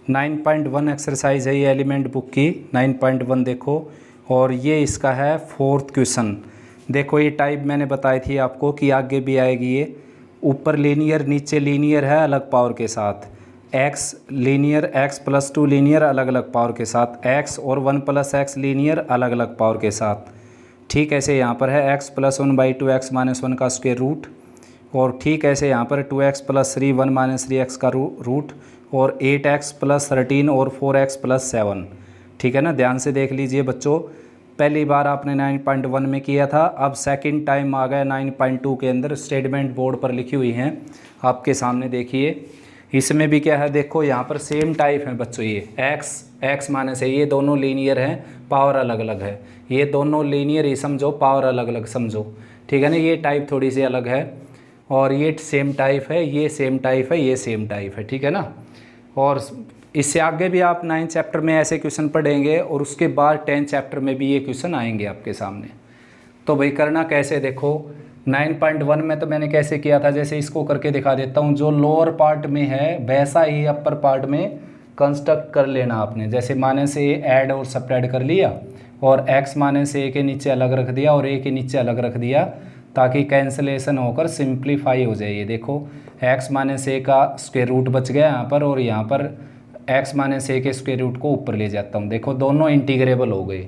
9.1 एक्सरसाइज है ये एलिमेंट बुक की 9.1 देखो, और ये इसका है 4th क्वेश्चन। देखो ये टाइप मैंने बताई थी आपको कि आगे भी आएगी। ये ऊपर लीनियर नीचे लीनियर है अलग पावर के साथ, x linear, x plus 2 linear अलग अलग पावर के साथ, x और 1 प्लस x लीनियर अलग अलग पावर के साथ। ठीक ऐसे यहाँ पर है x प्लस 1/2 x माइनस 1 का स्क्वायर रूट, और ठीक ऐसे यहाँ पर 2x प्लस 3 1 माइनस 3x का रूट, और 8x प्लस 13 और 4x प्लस 7, ठीक है ना। ध्यान से देख लीजिए बच्चों, पहली बार आपने 9.1 में किया था, अब सेकंड टाइम आ गया 9.2 के अंदर। स्टेटमेंट बोर्ड पर लिखी हुई हैं आपके सामने, देखिए इसमें भी क्या है। देखो यहाँ पर सेम टाइप है बच्चों, ये x माइनस है, ये दोनों लीनियर हैं, पावर अलग अलग है। ये दोनों लीनियर ही समझो, पावर अलग अलग समझो, ठीक है ना। ये टाइप थोड़ी सी अलग है और ये सेम टाइप है, ये सेम टाइप है, ये सेम टाइप है, ठीक है ना। और इससे आगे भी आप 9th चैप्टर में ऐसे क्वेश्चन पढ़ेंगे और उसके बाद 10th चैप्टर में भी ये क्वेश्चन आएंगे आपके सामने। तो भाई करना कैसे, देखो 9.1 में तो मैंने कैसे किया था, जैसे इसको करके दिखा देता हूँ। जो लोअर पार्ट में है वैसा ही अपर पार्ट में कंस्ट्रक्ट कर लेना आपने। जैसे माइनस ए ऐड और सब्ट्रैक्ट कर लिया और x माइनस ए के नीचे अलग रख दिया और a के नीचे अलग रख दिया, ताकि कैंसलेशन होकर सिंप्लीफाई हो जाए। ये देखो x माइनस ए का स्क्वायर रूट बच गया यहाँ पर, और यहाँ पर x माइनस ए के स्क्वायर रूट को ऊपर ले जाता हूँ। देखो दोनों इंटीग्रेबल हो गए।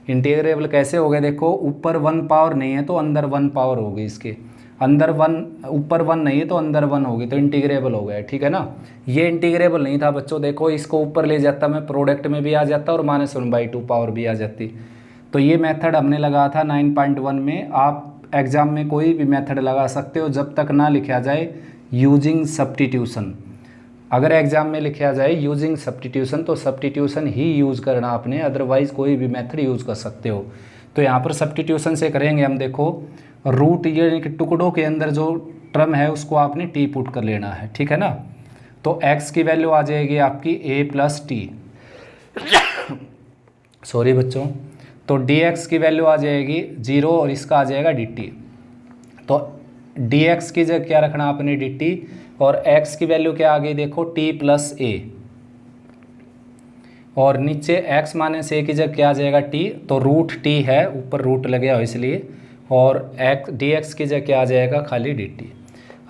इंटीग्रेबल कैसे हो गए, देखो ऊपर 1 पावर नहीं है तो अंदर 1 पावर होगी, इसके अंदर 1, ऊपर 1 नहीं है तो अंदर 1 होगी, तो इंटीग्रेबल हो गया। ठीक है ना। ये इंटीग्रेबल नहीं था बच्चों, देखो इसको ऊपर ले जाता मैं, प्रोडक्ट में भी आ जाता और -1/2 पावर भी आ जाती। तो ये मेथड हमने लगा था 9.1 में। आप एग्ज़ाम में कोई भी मेथड लगा सकते हो जब तक ना लिखा जाए यूजिंग सब्स्टिट्यूशन। अगर एग्जाम में लिखा जाए यूजिंग सब्स्टिट्यूशन तो सब्स्टिट्यूशन ही यूज़ करना आपने, अदरवाइज़ कोई भी मेथड यूज़ कर सकते हो। तो यहाँ पर सब्स्टिट्यूशन से करेंगे हम। देखो रूट ये कि टुकड़ों के अंदर जो टर्म है उसको आपने टी पुट कर लेना है। ठीक है ना। तो x की वैल्यू आ जाएगी आपकी a प्लस टी सॉरी बच्चों। तो dx की वैल्यू आ जाएगी 0 और इसका आ जाएगा dt। तो dx की जगह क्या रखना आपने dt, और x की वैल्यू क्या आ गई देखो t प्लस a, और नीचे x माइनस a की जगह क्या आ जाएगा t, तो रूट t है, ऊपर रूट लगे हो इसलिए, और dx की जगह क्या आ जाएगा खाली dt।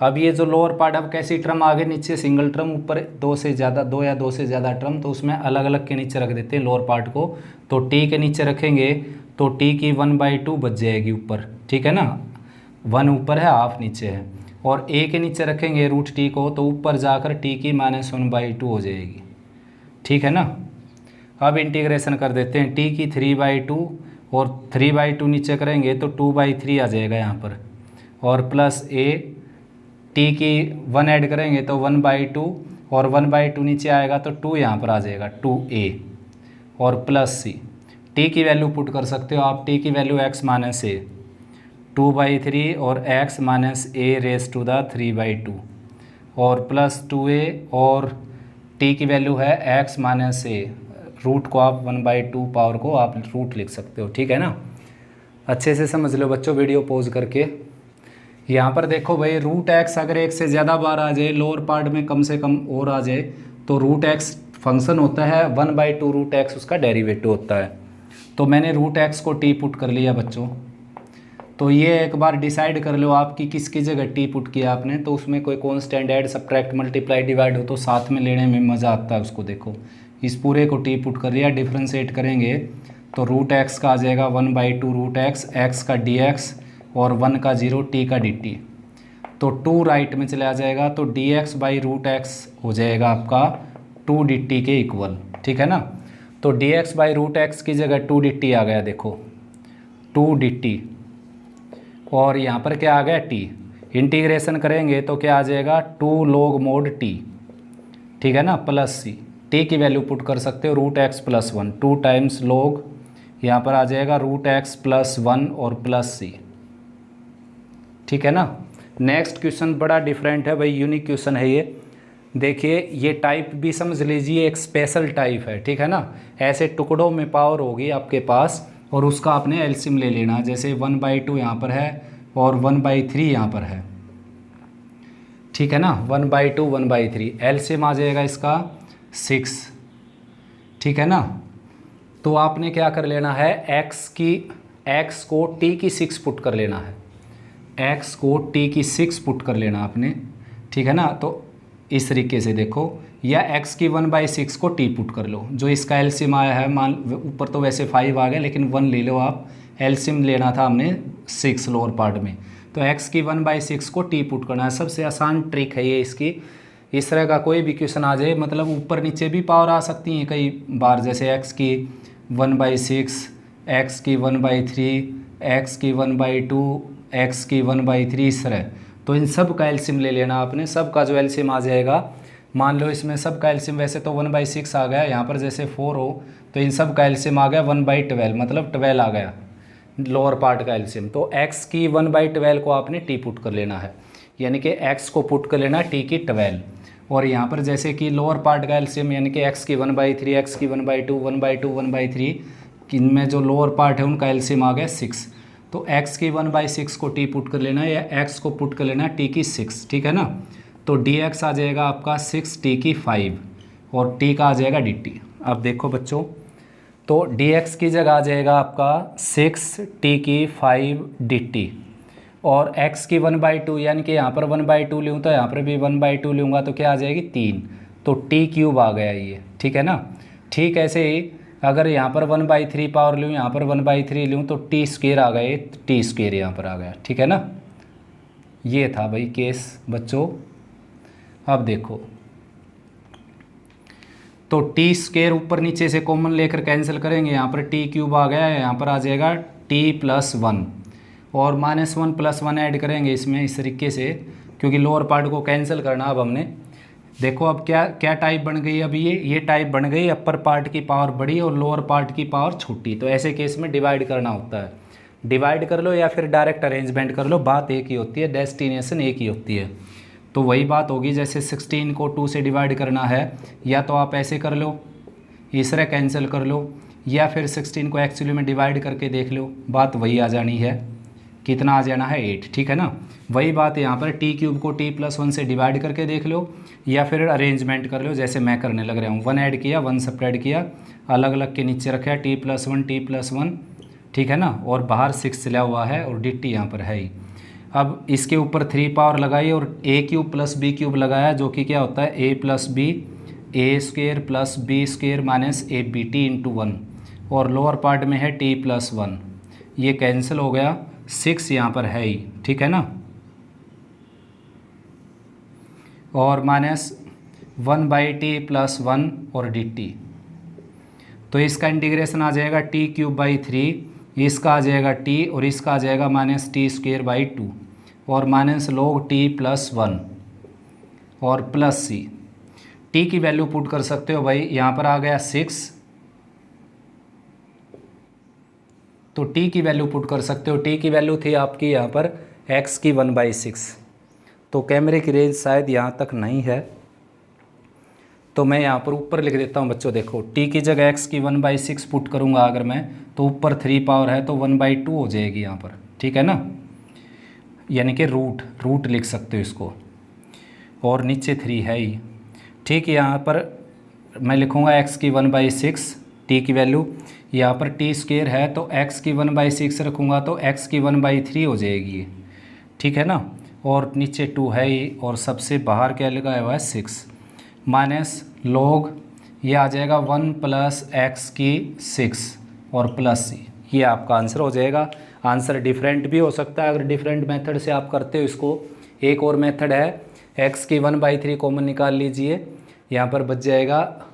अब ये जो लोअर पार्ट, अब कैसी टर्म आगे नीचे सिंगल टर्म, ऊपर 2 से ज़्यादा, 2 या 2 से ज़्यादा टर्म, तो उसमें अलग अलग के नीचे रख देते हैं लोअर पार्ट को। तो t के नीचे रखेंगे तो t की 1/2 बच जाएगी ऊपर। ठीक है ना, 1 ऊपर है, हाफ नीचे है। और a के नीचे रखेंगे रूट t को, तो ऊपर जाकर t की -1/2 हो जाएगी। ठीक है ना। अब इंटीग्रेशन कर देते हैं, t की 3/2 और 3/2 नीचे करेंगे तो 2/3 आ जाएगा यहाँ पर, और प्लस a, t की 1 ऐड करेंगे तो 1/2, और 1/2 नीचे आएगा तो 2 यहाँ पर आ जाएगा 2a, और प्लस c। t की वैल्यू पुट कर सकते हो आप, t की वैल्यू x माइनस a 2/3 और x minus a raise to the 3/2, और प्लस 2a, और t की वैल्यू है x माइनस a, रूट को आप 1/2 पावर को आप रूट लिख सकते हो। ठीक है ना। अच्छे से समझ लो बच्चों वीडियो पॉज करके। यहाँ पर देखो भाई, रूट x अगर एक से ज़्यादा बार आ जाए, लोअर पार्ट में कम से कम और आ जाए, तो रूट x फंक्शन होता है 1/2 रूट x उसका डेरिवेटिव होता है। तो मैंने रूट x को t पुट कर लिया बच्चों। तो ये एक बार डिसाइड कर लो आप कि किसकी जगह t पुट किया आपने, तो उसमें कोई constant add subtract multiply divide हो तो साथ में लेने में मज़ा आता है उसको। देखो इस पूरे को t पुट कर लिया, डिफ्रेंशिएट करेंगे तो रूट x का आ जाएगा 1/2 रूट x का dx, और 1 का 0 t का dt। तो 2 राइट में चला जाएगा तो dx/√x हो जाएगा आपका 2 dt के इक्वल। ठीक है ना। तो dx/√x की जगह 2 dt आ गया, देखो 2 dt, और यहाँ पर क्या आ गया t। इंटीग्रेशन करेंगे तो क्या आ जाएगा 2 log mod t। ठीक है ना, प्लस c। t की वैल्यू पुट कर सकते हो root x plus 1, 2 times log, यहाँ पर आ जाएगा रूट x प्लस 1 और प्लस c। ठीक है ना। नेक्स्ट क्वेश्चन बड़ा डिफरेंट है भाई, यूनिक क्वेश्चन है ये। देखिए ये टाइप भी समझ लीजिए एक स्पेशल टाइप है। ठीक है ना। ऐसे टुकड़ों में पावर होगी आपके पास और उसका आपने एलसीएम ले लेना। जैसे 1/2 यहाँ पर है और 1/3 यहाँ पर है। ठीक है ना, 1/2 1/3, एलसीएम आ जाएगा इसका 6। ठीक है ना। तो आपने क्या कर लेना है, x को t की 6 पुट कर लेना है, x को t की 6 पुट कर लेना आपने। ठीक है ना। तो इस तरीके से देखो, या x की 1/6 को t पुट कर लो, जो इसका एलसीएम आया है, मान ऊपर तो वैसे 5 आ गया लेकिन 1 ले लो आप, एलसीएम लेना था हमने 6 लोअर पार्ट में। तो x की 1/6 को t पुट करना है। सबसे आसान ट्रिक है ये इसकी। इस तरह का कोई भी क्वेश्चन आ जाए, मतलब ऊपर नीचे भी पावर आ सकती हैं कई बार, जैसे x की 1/6, x की 1/3, x की 1/2, x की 1/3, इस तरह। तो इन सब का एलसीएम ले लेना आपने। सब का जो एलसीएम आ जाएगा, मान लो इसमें सब का एलसीएम वैसे तो 1/6 आ गया, यहाँ पर जैसे 4 हो तो इन सब का एलसीएम आ गया 1/12, मतलब 12 आ गया लोअर पार्ट का एलसीएम। तो x की 1/12 को आपने t पुट कर लेना है, यानी कि x को पुट कर लेना t की 12। और यहाँ पर जैसे कि लोअर पार्ट का एलसीएम यानी कि x की 1/3, x की 1/2, 1/2, 1/3, इनमें जो लोअर पार्ट है उनका एलसीएम आ गया 6। तो x की 1/6 को t पुट कर लेना है, या x को पुट कर लेना है t की 6, ठीक है ना। तो dx आ जाएगा आपका 6t की 5 और t का आ जाएगा dt। अब देखो बच्चों, तो dx की जगह आ जाएगा आपका 6t की 5 dt, और x की 1/2 यानी कि यहाँ पर 1/2 लूँ तो यहाँ पर भी 1/2 लूँगा तो क्या आ जाएगी 3, तो t क्यूब आ गया ये, ठीक है ना। ठीक ऐसे ही अगर यहाँ पर 1/3 पावर लूँ, यहाँ पर 1/3 लूँ तो टी स्क्वेयर आ गए, टी स्क्वेयर यहाँ पर आ गया, ठीक है ना। ये था भाई केस बच्चों। अब देखो, तो टी स्क्वेयर ऊपर नीचे से कॉमन लेकर कैंसिल करेंगे, यहाँ पर टी क्यूब आ गया है, यहाँ पर आ जाएगा t+1, और -1 + 1 ऐड करेंगे इसमें इस तरीके से, क्योंकि लोअर पार्ट को कैंसिल करना। अब हमने देखो अब क्या क्या टाइप बन गई, अब ये टाइप बन गई, अपर पार्ट की पावर बड़ी और लोअर पार्ट की पावर छोटी। तो ऐसे केस में डिवाइड करना होता है, डिवाइड कर लो या फिर डायरेक्ट अरेंजमेंट कर लो, बात एक ही होती है, डेस्टिनेशन एक ही होती है। तो वही बात होगी, जैसे 16 को 2 से डिवाइड करना है, या तो आप ऐसे कर लो, इस तरह कैंसिल कर लो, या फिर 16 को एक्चुअली में डिवाइड करके देख लो, बात वही आ जानी है, कितना आ जाना है 8, ठीक है ना। वही बात यहाँ पर टी क्यूब को t+1 से डिवाइड करके देख लो, या फिर अरेंजमेंट कर लो जैसे मैं करने लग रहा हूँ। 1 ऐड किया, 1 सब्ट्रैक्ट किया, अलग अलग के नीचे रखा t+1, ठीक है ना, और बाहर 6 चला हुआ है और dt यहाँ पर है ही। अब इसके ऊपर 3 पावर लगाई और a³ + b³ लगाया, जो कि क्या होता है a + b, a² + b² - abt × 1, और लोअर पार्ट में है t+1, ये कैंसिल हो गया, 6 यहाँ पर है ही, ठीक है ना, और -1/t + 1 और dt। तो इसका इंटीग्रेशन आ जाएगा t³/3, इसका आ जाएगा t और इसका आ जाएगा -t²/2, और -log t+1 और प्लस c। t की वैल्यू पुट कर सकते हो भाई, यहाँ पर आ गया 6, तो t की वैल्यू पुट कर सकते हो। t की वैल्यू थी आपकी यहाँ पर x की 1/6, तो कैमरे की रेंज शायद यहाँ तक नहीं है, तो मैं यहाँ पर ऊपर लिख देता हूँ बच्चों। देखो t की जगह x की 1/6 पुट करूँगा अगर मैं, तो ऊपर 3 पावर है तो 1/2 हो जाएगी यहाँ पर, ठीक है ना, यानी कि रूट लिख सकते हो इसको, और नीचे 3 है ही, ठीक। यहाँ पर मैं लिखूँगा x की 1/6 t की वैल्यू, यहाँ पर t² है तो x की 1/6 रखूँगा तो x की 1/3 हो जाएगी, ठीक है ना, और नीचे 2 है ही, और सबसे बाहर क्या लगाया हुआ है 6, -log ये आ जाएगा 1 + x की 6 और प्लस c, ये आपका आंसर हो जाएगा। आंसर डिफरेंट भी हो सकता है, अगर डिफरेंट मेथड से आप करते हो इसको। एक और मेथड है, x की 1/3 कॉमन निकाल लीजिए, यहाँ पर बच जाएगा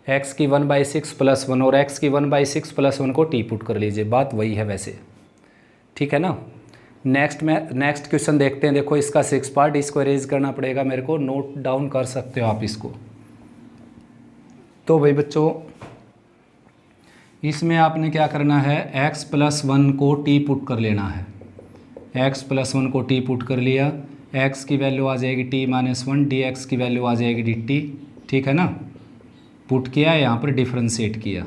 x की 1/6 + 1, और x की 1/6 + 1 को t पुट कर लीजिए, बात वही है वैसे, ठीक है ना। नेक्स्ट क्वेश्चन देखते हैं। देखो इसका 6 पार्ट, इसको अरेंज करना पड़ेगा मेरे को, नोट डाउन कर सकते हो आप इसको। तो भाई बच्चों, इसमें आपने क्या करना है, x + 1 को t पुट कर लेना है, x + 1 को t पुट कर लिया, x की वैल्यू आ जाएगी t-1, dx की वैल्यू आ जाएगी dt, ठीक है ना। पुट किया, यहाँ पर डिफ्रेंशिएट किया,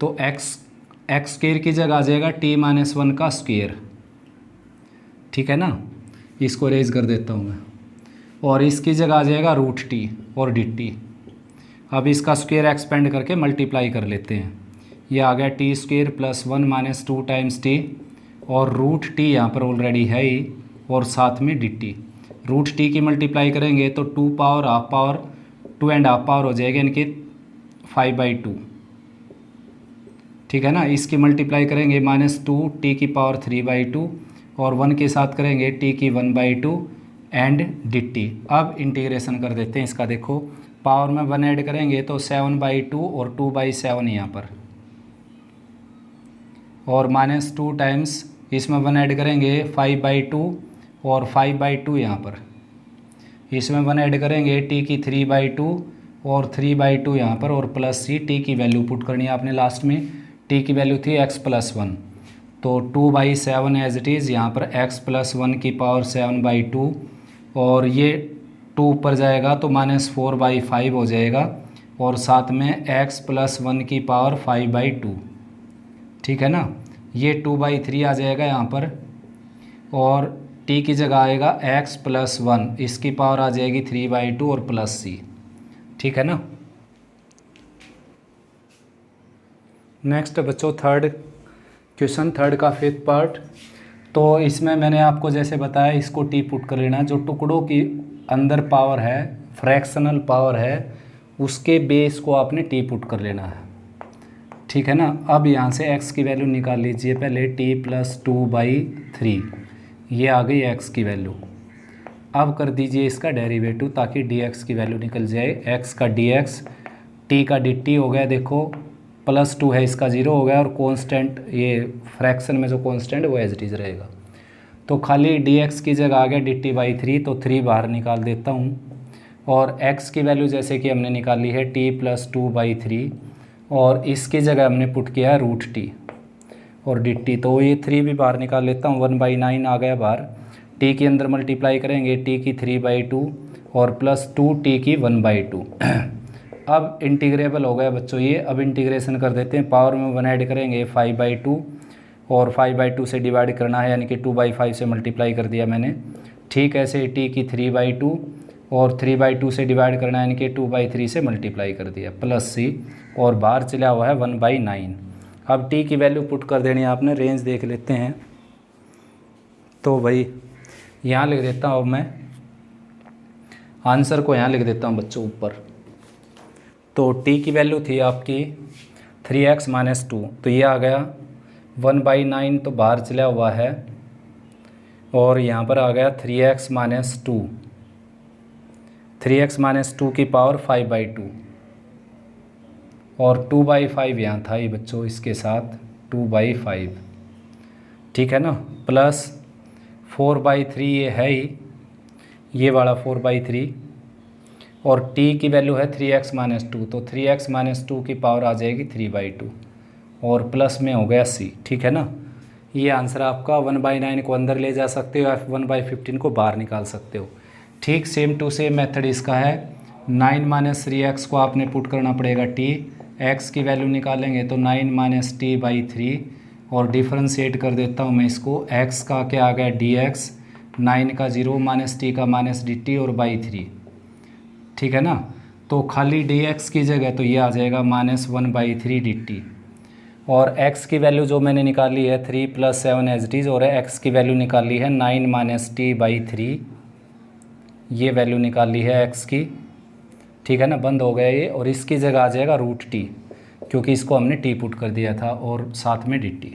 तो x² की जगह आ जाएगा t-1 का स्क्वायर, ठीक है ना। इसको रेज कर देता हूँ मैं, और इसकी जगह आ जाएगा √t और dt। अब इसका स्क्वायर एक्सपेंड करके मल्टीप्लाई कर लेते हैं, ये आ गया t² + 1 - 2 टाइम्स t, और √t यहाँ पर ऑलरेडी है ही, और साथ में dt। √t की मल्टीप्लाई करेंगे तो 2 power half power 2 and half power हो जाएगा, यानी कि 5/2, ठीक है ना। इसकी मल्टीप्लाई करेंगे -2t की पावर 3/2, और 1 के साथ करेंगे t की 1/2 एंड dt। अब इंटीग्रेशन कर देते हैं इसका। देखो पावर में 1 ऐड करेंगे तो 7/2 और 2/7 यहाँ पर, और -2 टाइम्स इसमें 1 ऐड करेंगे 5/2 और 5/2 यहाँ पर, इसमें 1 ऐड करेंगे t की 3/2 और 3/2 यहाँ पर, और प्लस c, t की वैल्यू पुट करनी है आपने लास्ट में। t की वैल्यू थी x + 1, तो 2/7 एज इट इज़, यहाँ पर x + 1 की पावर 7/2, और ये 2 ऊपर जाएगा तो -4/5 हो जाएगा, और साथ में x + 1 की पावर 5/2, ठीक है ना। ये 2/3 आ जाएगा यहाँ पर, और t की जगह आएगा x+1, इसकी पावर आ जाएगी 3/2 और प्लस c। ठीक है ना। नेक्स्ट बच्चों थर्ड क्वेश्चन, थर्ड का फिफ्थ पार्ट। तो इसमें मैंने आपको जैसे बताया इसको टी पुट कर लेना, जो टुकड़ों की अंदर पावर है, फ्रैक्शनल पावर है, उसके बेस को आपने टी पुट कर लेना है। ठीक है ना। अब यहाँ से x की वैल्यू निकाल लीजिए पहले, t+2/3, ये आ गई x की वैल्यू। अब कर दीजिए इसका डेरिवेटिव ताकि dx की वैल्यू निकल जाए। x का dx, t का dt हो गया, देखो +2 है, इसका 0 हो गया, और कांस्टेंट ये फ्रैक्शन में जो कांस्टेंट वो एज इट इज़ रहेगा। तो खाली dx की जगह आ गया dt/3, तो 3 बाहर निकाल देता हूँ, और x की वैल्यू जैसे कि हमने निकाली है t+2/3, और इसकी जगह हमने पुट किया है √t और dt, तो ये 3 भी बाहर निकाल लेता हूँ, 1/9 आ गया बाहर। t के अंदर मल्टीप्लाई करेंगे, t की 3/2 और +2 t की 1/2। अब इंटीग्रेबल हो गया बच्चों ये। अब इंटीग्रेशन कर देते हैं, पावर में 1 ऐड करेंगे 5/2, और 5/2 से डिवाइड करना है, यानी कि 2/5 से मल्टीप्लाई कर दिया मैंने। ठीक ऐसे t की 3/2 और 3/2 से डिवाइड करना है, यानी कि 2/3 से मल्टीप्लाई कर दिया, प्लस c, और बाहर चला हुआ है 1/9। अब t की वैल्यू पुट कर देनी है आपने, रेंज देख लेते हैं। तो भाई यहाँ लिख देता हूँ, अब मैं आंसर को यहाँ लिख देता हूँ बच्चों ऊपर। तो t की वैल्यू थी आपकी 3x-2, तो ये आ गया 1/9, तो बाहर चला हुआ है, और यहाँ पर आ गया 3x-2, 3x-2 की पावर 5/2, और 2/5 यहाँ था ये बच्चों, इसके साथ 2/5। ठीक है ना। प्लस 4/3 ये है ही, ये वाला 4/3, और t की वैल्यू है 3x-2, तो 3x-2 की पावर आ जाएगी 3/2, और प्लस में हो गया c। ठीक है ना। ये आंसर आपका 1/9 को अंदर ले जा सकते हो, या 1/15 को बाहर निकाल सकते हो। ठीक सेम टू सेम मेथड इसका है। 9 - 3x को आपने पुट करना पड़ेगा t, x की वैल्यू निकालेंगे तो 9 - t/3, और डिफ्रेंशिएट कर देता हूँ मैं इसको। x का क्या आ गया dx, 9 का 0 - t का -dt और /3। ठीक है ना। तो खाली dx की जगह तो ये आ जाएगा -1/3 dt, और x की वैल्यू जो मैंने निकाली है 3 + 7 एज इट इज़, और x की वैल्यू निकाली है 9 - t/3, ये वैल्यू निकाली है x की। ठीक है ना। बंद हो गया ये, और इसकी जगह आ जाएगा √t, क्योंकि इसको हमने t पुट कर दिया था, और साथ में dt।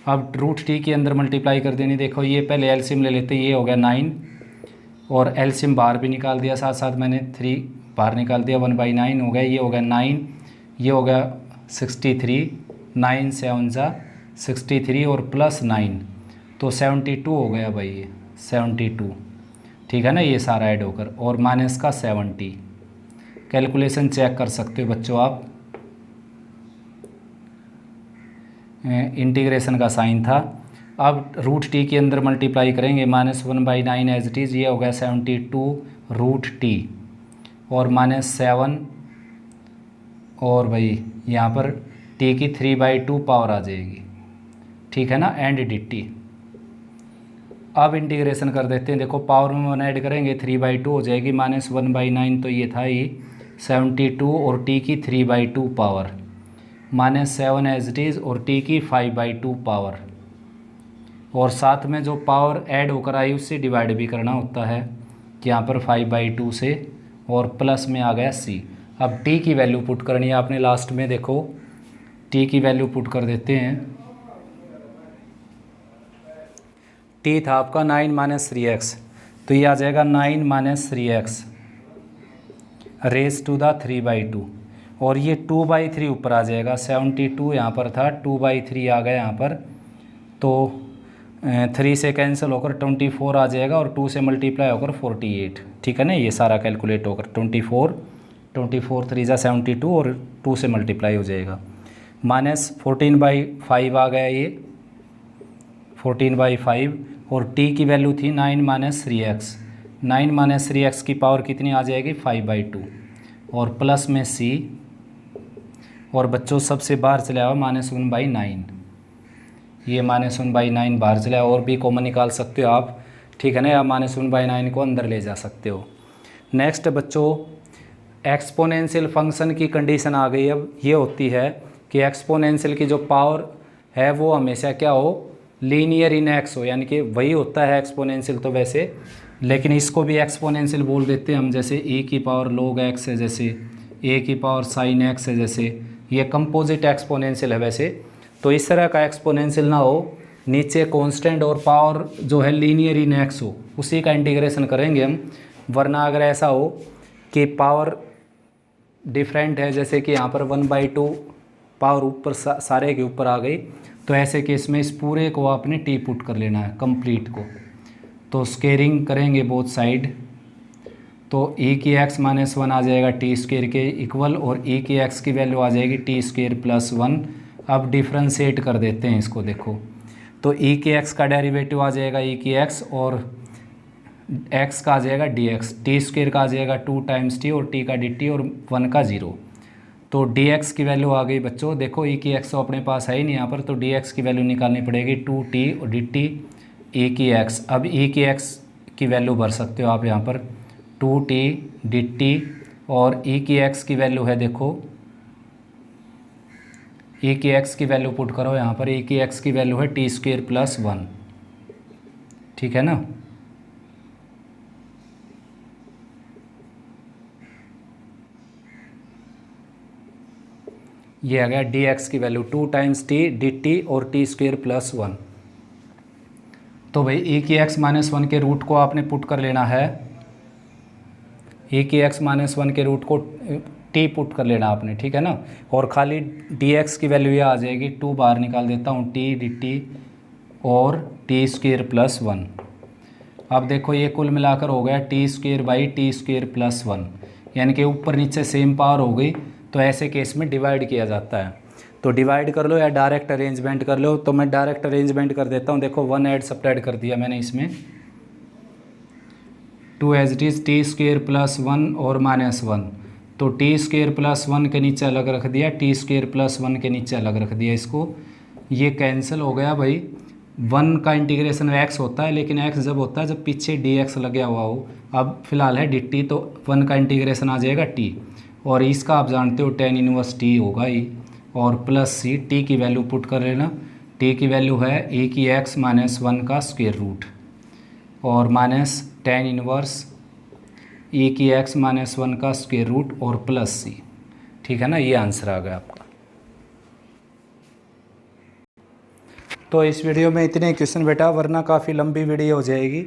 अब √t के अंदर मल्टीप्लाई कर देनी। देखो ये पहले एलसीएम ले लेते हैं, ये हो गया 9, और एलसीएम बाहर भी निकाल दिया, साथ साथ मैंने 3 बाहर निकाल दिया, 1/9 हो गया, ये हो गया 9, ये हो गया 63, 9 7 जा 63, और +9 तो 72 हो गया भाई, ये 72। ठीक है ना। ये सारा ऐड होकर, और माइनस का 70। कैलकुलेशन चेक कर सकते हो बच्चों आप, इंटीग्रेशन का साइन था। अब √t के अंदर मल्टीप्लाई करेंगे, -1/9 एज इट इज़, ये हो गया 72 √t, और -7, और भाई यहाँ पर t की 3/2 पावर आ जाएगी। ठीक है ना। And dt। अब इंटीग्रेशन कर देते हैं। देखो पावर में 1 ऐड करेंगे 3/2 हो जाएगी, -1/9 तो ये था ही 72, और t की 3/2 पावर, -7 एज इट इज़, और t की 5/2 पावर, और साथ में जो पावर ऐड होकर आई उससे डिवाइड भी करना होता है, कि यहाँ पर 5/2 से, और प्लस में आ गया c। अब t की वैल्यू पुट करनी है आपने लास्ट में। देखो t की वैल्यू पुट कर देते हैं। t था आपका 9 - 3x, तो ये आ जाएगा 9 - 3x रेज़ टू द 3/2, और ये 2/3 ऊपर आ जाएगा, 72 यहाँ पर था, 2/3 आ गया यहाँ पर, तो 3 से कैंसिल होकर 24 आ जाएगा, और 2 से मल्टीप्लाई होकर 48। ठीक है ना। ये सारा कैलकुलेट होकर 24 3 जा 72, और 2 से मल्टीप्लाई हो जाएगा, -14/5 आ गया ये, 14/5, और t की वैल्यू थी 9 - 3x, 9 - 3x की पावर कितनी आ जाएगी 5/2, और प्लस में c, और बच्चों सबसे बाहर चला हुआ -1/9। ये -1/9 बाहर चला, और भी कॉमन निकाल सकते हो आप, ठीक है ना, या -1/9 को अंदर ले जा सकते हो। नेक्स्ट बच्चों, एक्सपोनेंशियल फंक्शन की कंडीशन आ गई। अब ये होती है कि एक्सपोनेंशियल की जो पावर है वो हमेशा क्या हो, लीनियर इन एक्स हो, यानी कि वही होता है एक्सपोनेंशियल तो वैसे, लेकिन इसको भी एक्सपोनेंशियल बोल देते हैं हम, जैसे ए की पावर log x है, जैसे ए की पावर sin x है, जैसे ये कंपोजिट एक्सपोनेंशियल है वैसे। तो इस तरह का एक्सपोनेंशियल ना हो, नीचे कांस्टेंट और पावर जो है लीनियर इन एक्स हो, उसी का इंटीग्रेशन करेंगे हम। वरना अगर ऐसा हो कि पावर डिफरेंट है, जैसे कि यहाँ पर 1/2 पावर ऊपर सारे के ऊपर आ गई, तो ऐसे केस में इस पूरे को आपने टी पुट कर लेना है, कंप्लीट को। तो स्केयरिंग करेंगे बोथ साइड, तो e की x -1 आ जाएगा टी स्क्वेयर के इक्वल, और e की x की वैल्यू आ जाएगी टी स्क्वेयर प्लस 1। अब डिफ्रेंशिएट कर देते हैं इसको, देखो तो e की x का डेरिवेटिव आ जाएगा e की x, और x का आ जाएगा dx, टी स्क्वेयर का आ जाएगा 2 टाइम्स t, और t का dt, और 1 का 0। तो dx की वैल्यू आ गई बच्चों, देखो e की x तो अपने पास है ही नहीं यहाँ पर, तो dx की वैल्यू निकालनी पड़ेगी 2t और dt e की x। अब e की x की वैल्यू भर सकते हो आप यहाँ पर 2t dt, और e की x की वैल्यू है, देखो e की x की वैल्यू पुट करो यहाँ पर, e की x की वैल्यू है टी स्क्वेयर प्लस 1, ठीक है ना। ये आ गया dx की वैल्यू 2 टाइम्स t dt और टी स्क्वेयर प्लस 1। तो भाई e की x -1 के रूट को आपने पुट कर लेना है, e की x -1 के रूट को t पुट कर लेना आपने, ठीक है ना। और खाली dx की वैल्यू ये आ जाएगी, 2 बाहर निकाल देता हूँ, t dt और टी स्क्वेयर प्लस 1। अब देखो ये कुल मिलाकर हो गया T square by T square plus 1, यानी कि ऊपर नीचे सेम पावर हो गई। तो ऐसे केस में डिवाइड किया जाता है, तो डिवाइड कर लो या डायरेक्ट अरेंजमेंट कर लो। तो मैं डायरेक्ट अरेंजमेंट कर देता हूँ, देखो 1 ऐड सब्ट्रैक्ट कर दिया मैंने इसमें, 2 as it is t square plus 1 और -1। तो टी स्क्वेयर प्लस 1 के नीचे अलग रख दिया, टी स्क्वेयर प्लस 1 के नीचे अलग रख दिया इसको, ये कैंसिल हो गया भाई। 1 का इंटीग्रेशन x होता है, लेकिन x जब होता है जब पीछे dx लगा हुआ हो। अब फिलहाल है dt, तो 1 का इंटीग्रेशन आ जाएगा t, और इसका आप जानते हो tan इनवर्स t होगा ही, और प्लस c, t की वैल्यू पुट कर लेना। t की वैल्यू है e की x -1 का स्क्वायर रूट, और माइनस tan इनवर्स e की x -1 का स्क्वायर रूट, और प्लस c, ठीक है ना। ये आंसर आ गया आपका। तो इस वीडियो में इतने क्वेश्चन बेटा, वरना काफ़ी लंबी वीडियो हो जाएगी।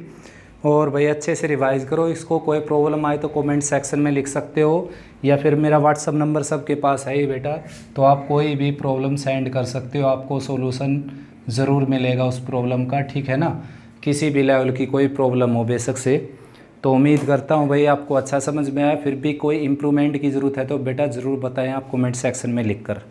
और भाई अच्छे से रिवाइज़ करो इसको, कोई प्रॉब्लम आए तो कमेंट सेक्शन में लिख सकते हो, या फिर मेरा व्हाट्सअप नंबर सबके पास है ही बेटा, तो आप कोई भी प्रॉब्लम सेंड कर सकते हो, आपको सॉल्यूशन ज़रूर मिलेगा उस प्रॉब्लम का, ठीक है ना। किसी भी लेवल की कोई प्रॉब्लम हो बेशक से। तो उम्मीद करता हूँ भाई आपको अच्छा समझ में आया। फिर भी कोई इम्प्रूवमेंट की ज़रूरत है तो बेटा ज़रूर बताएँ आप कमेंट सेक्शन में लिख कर।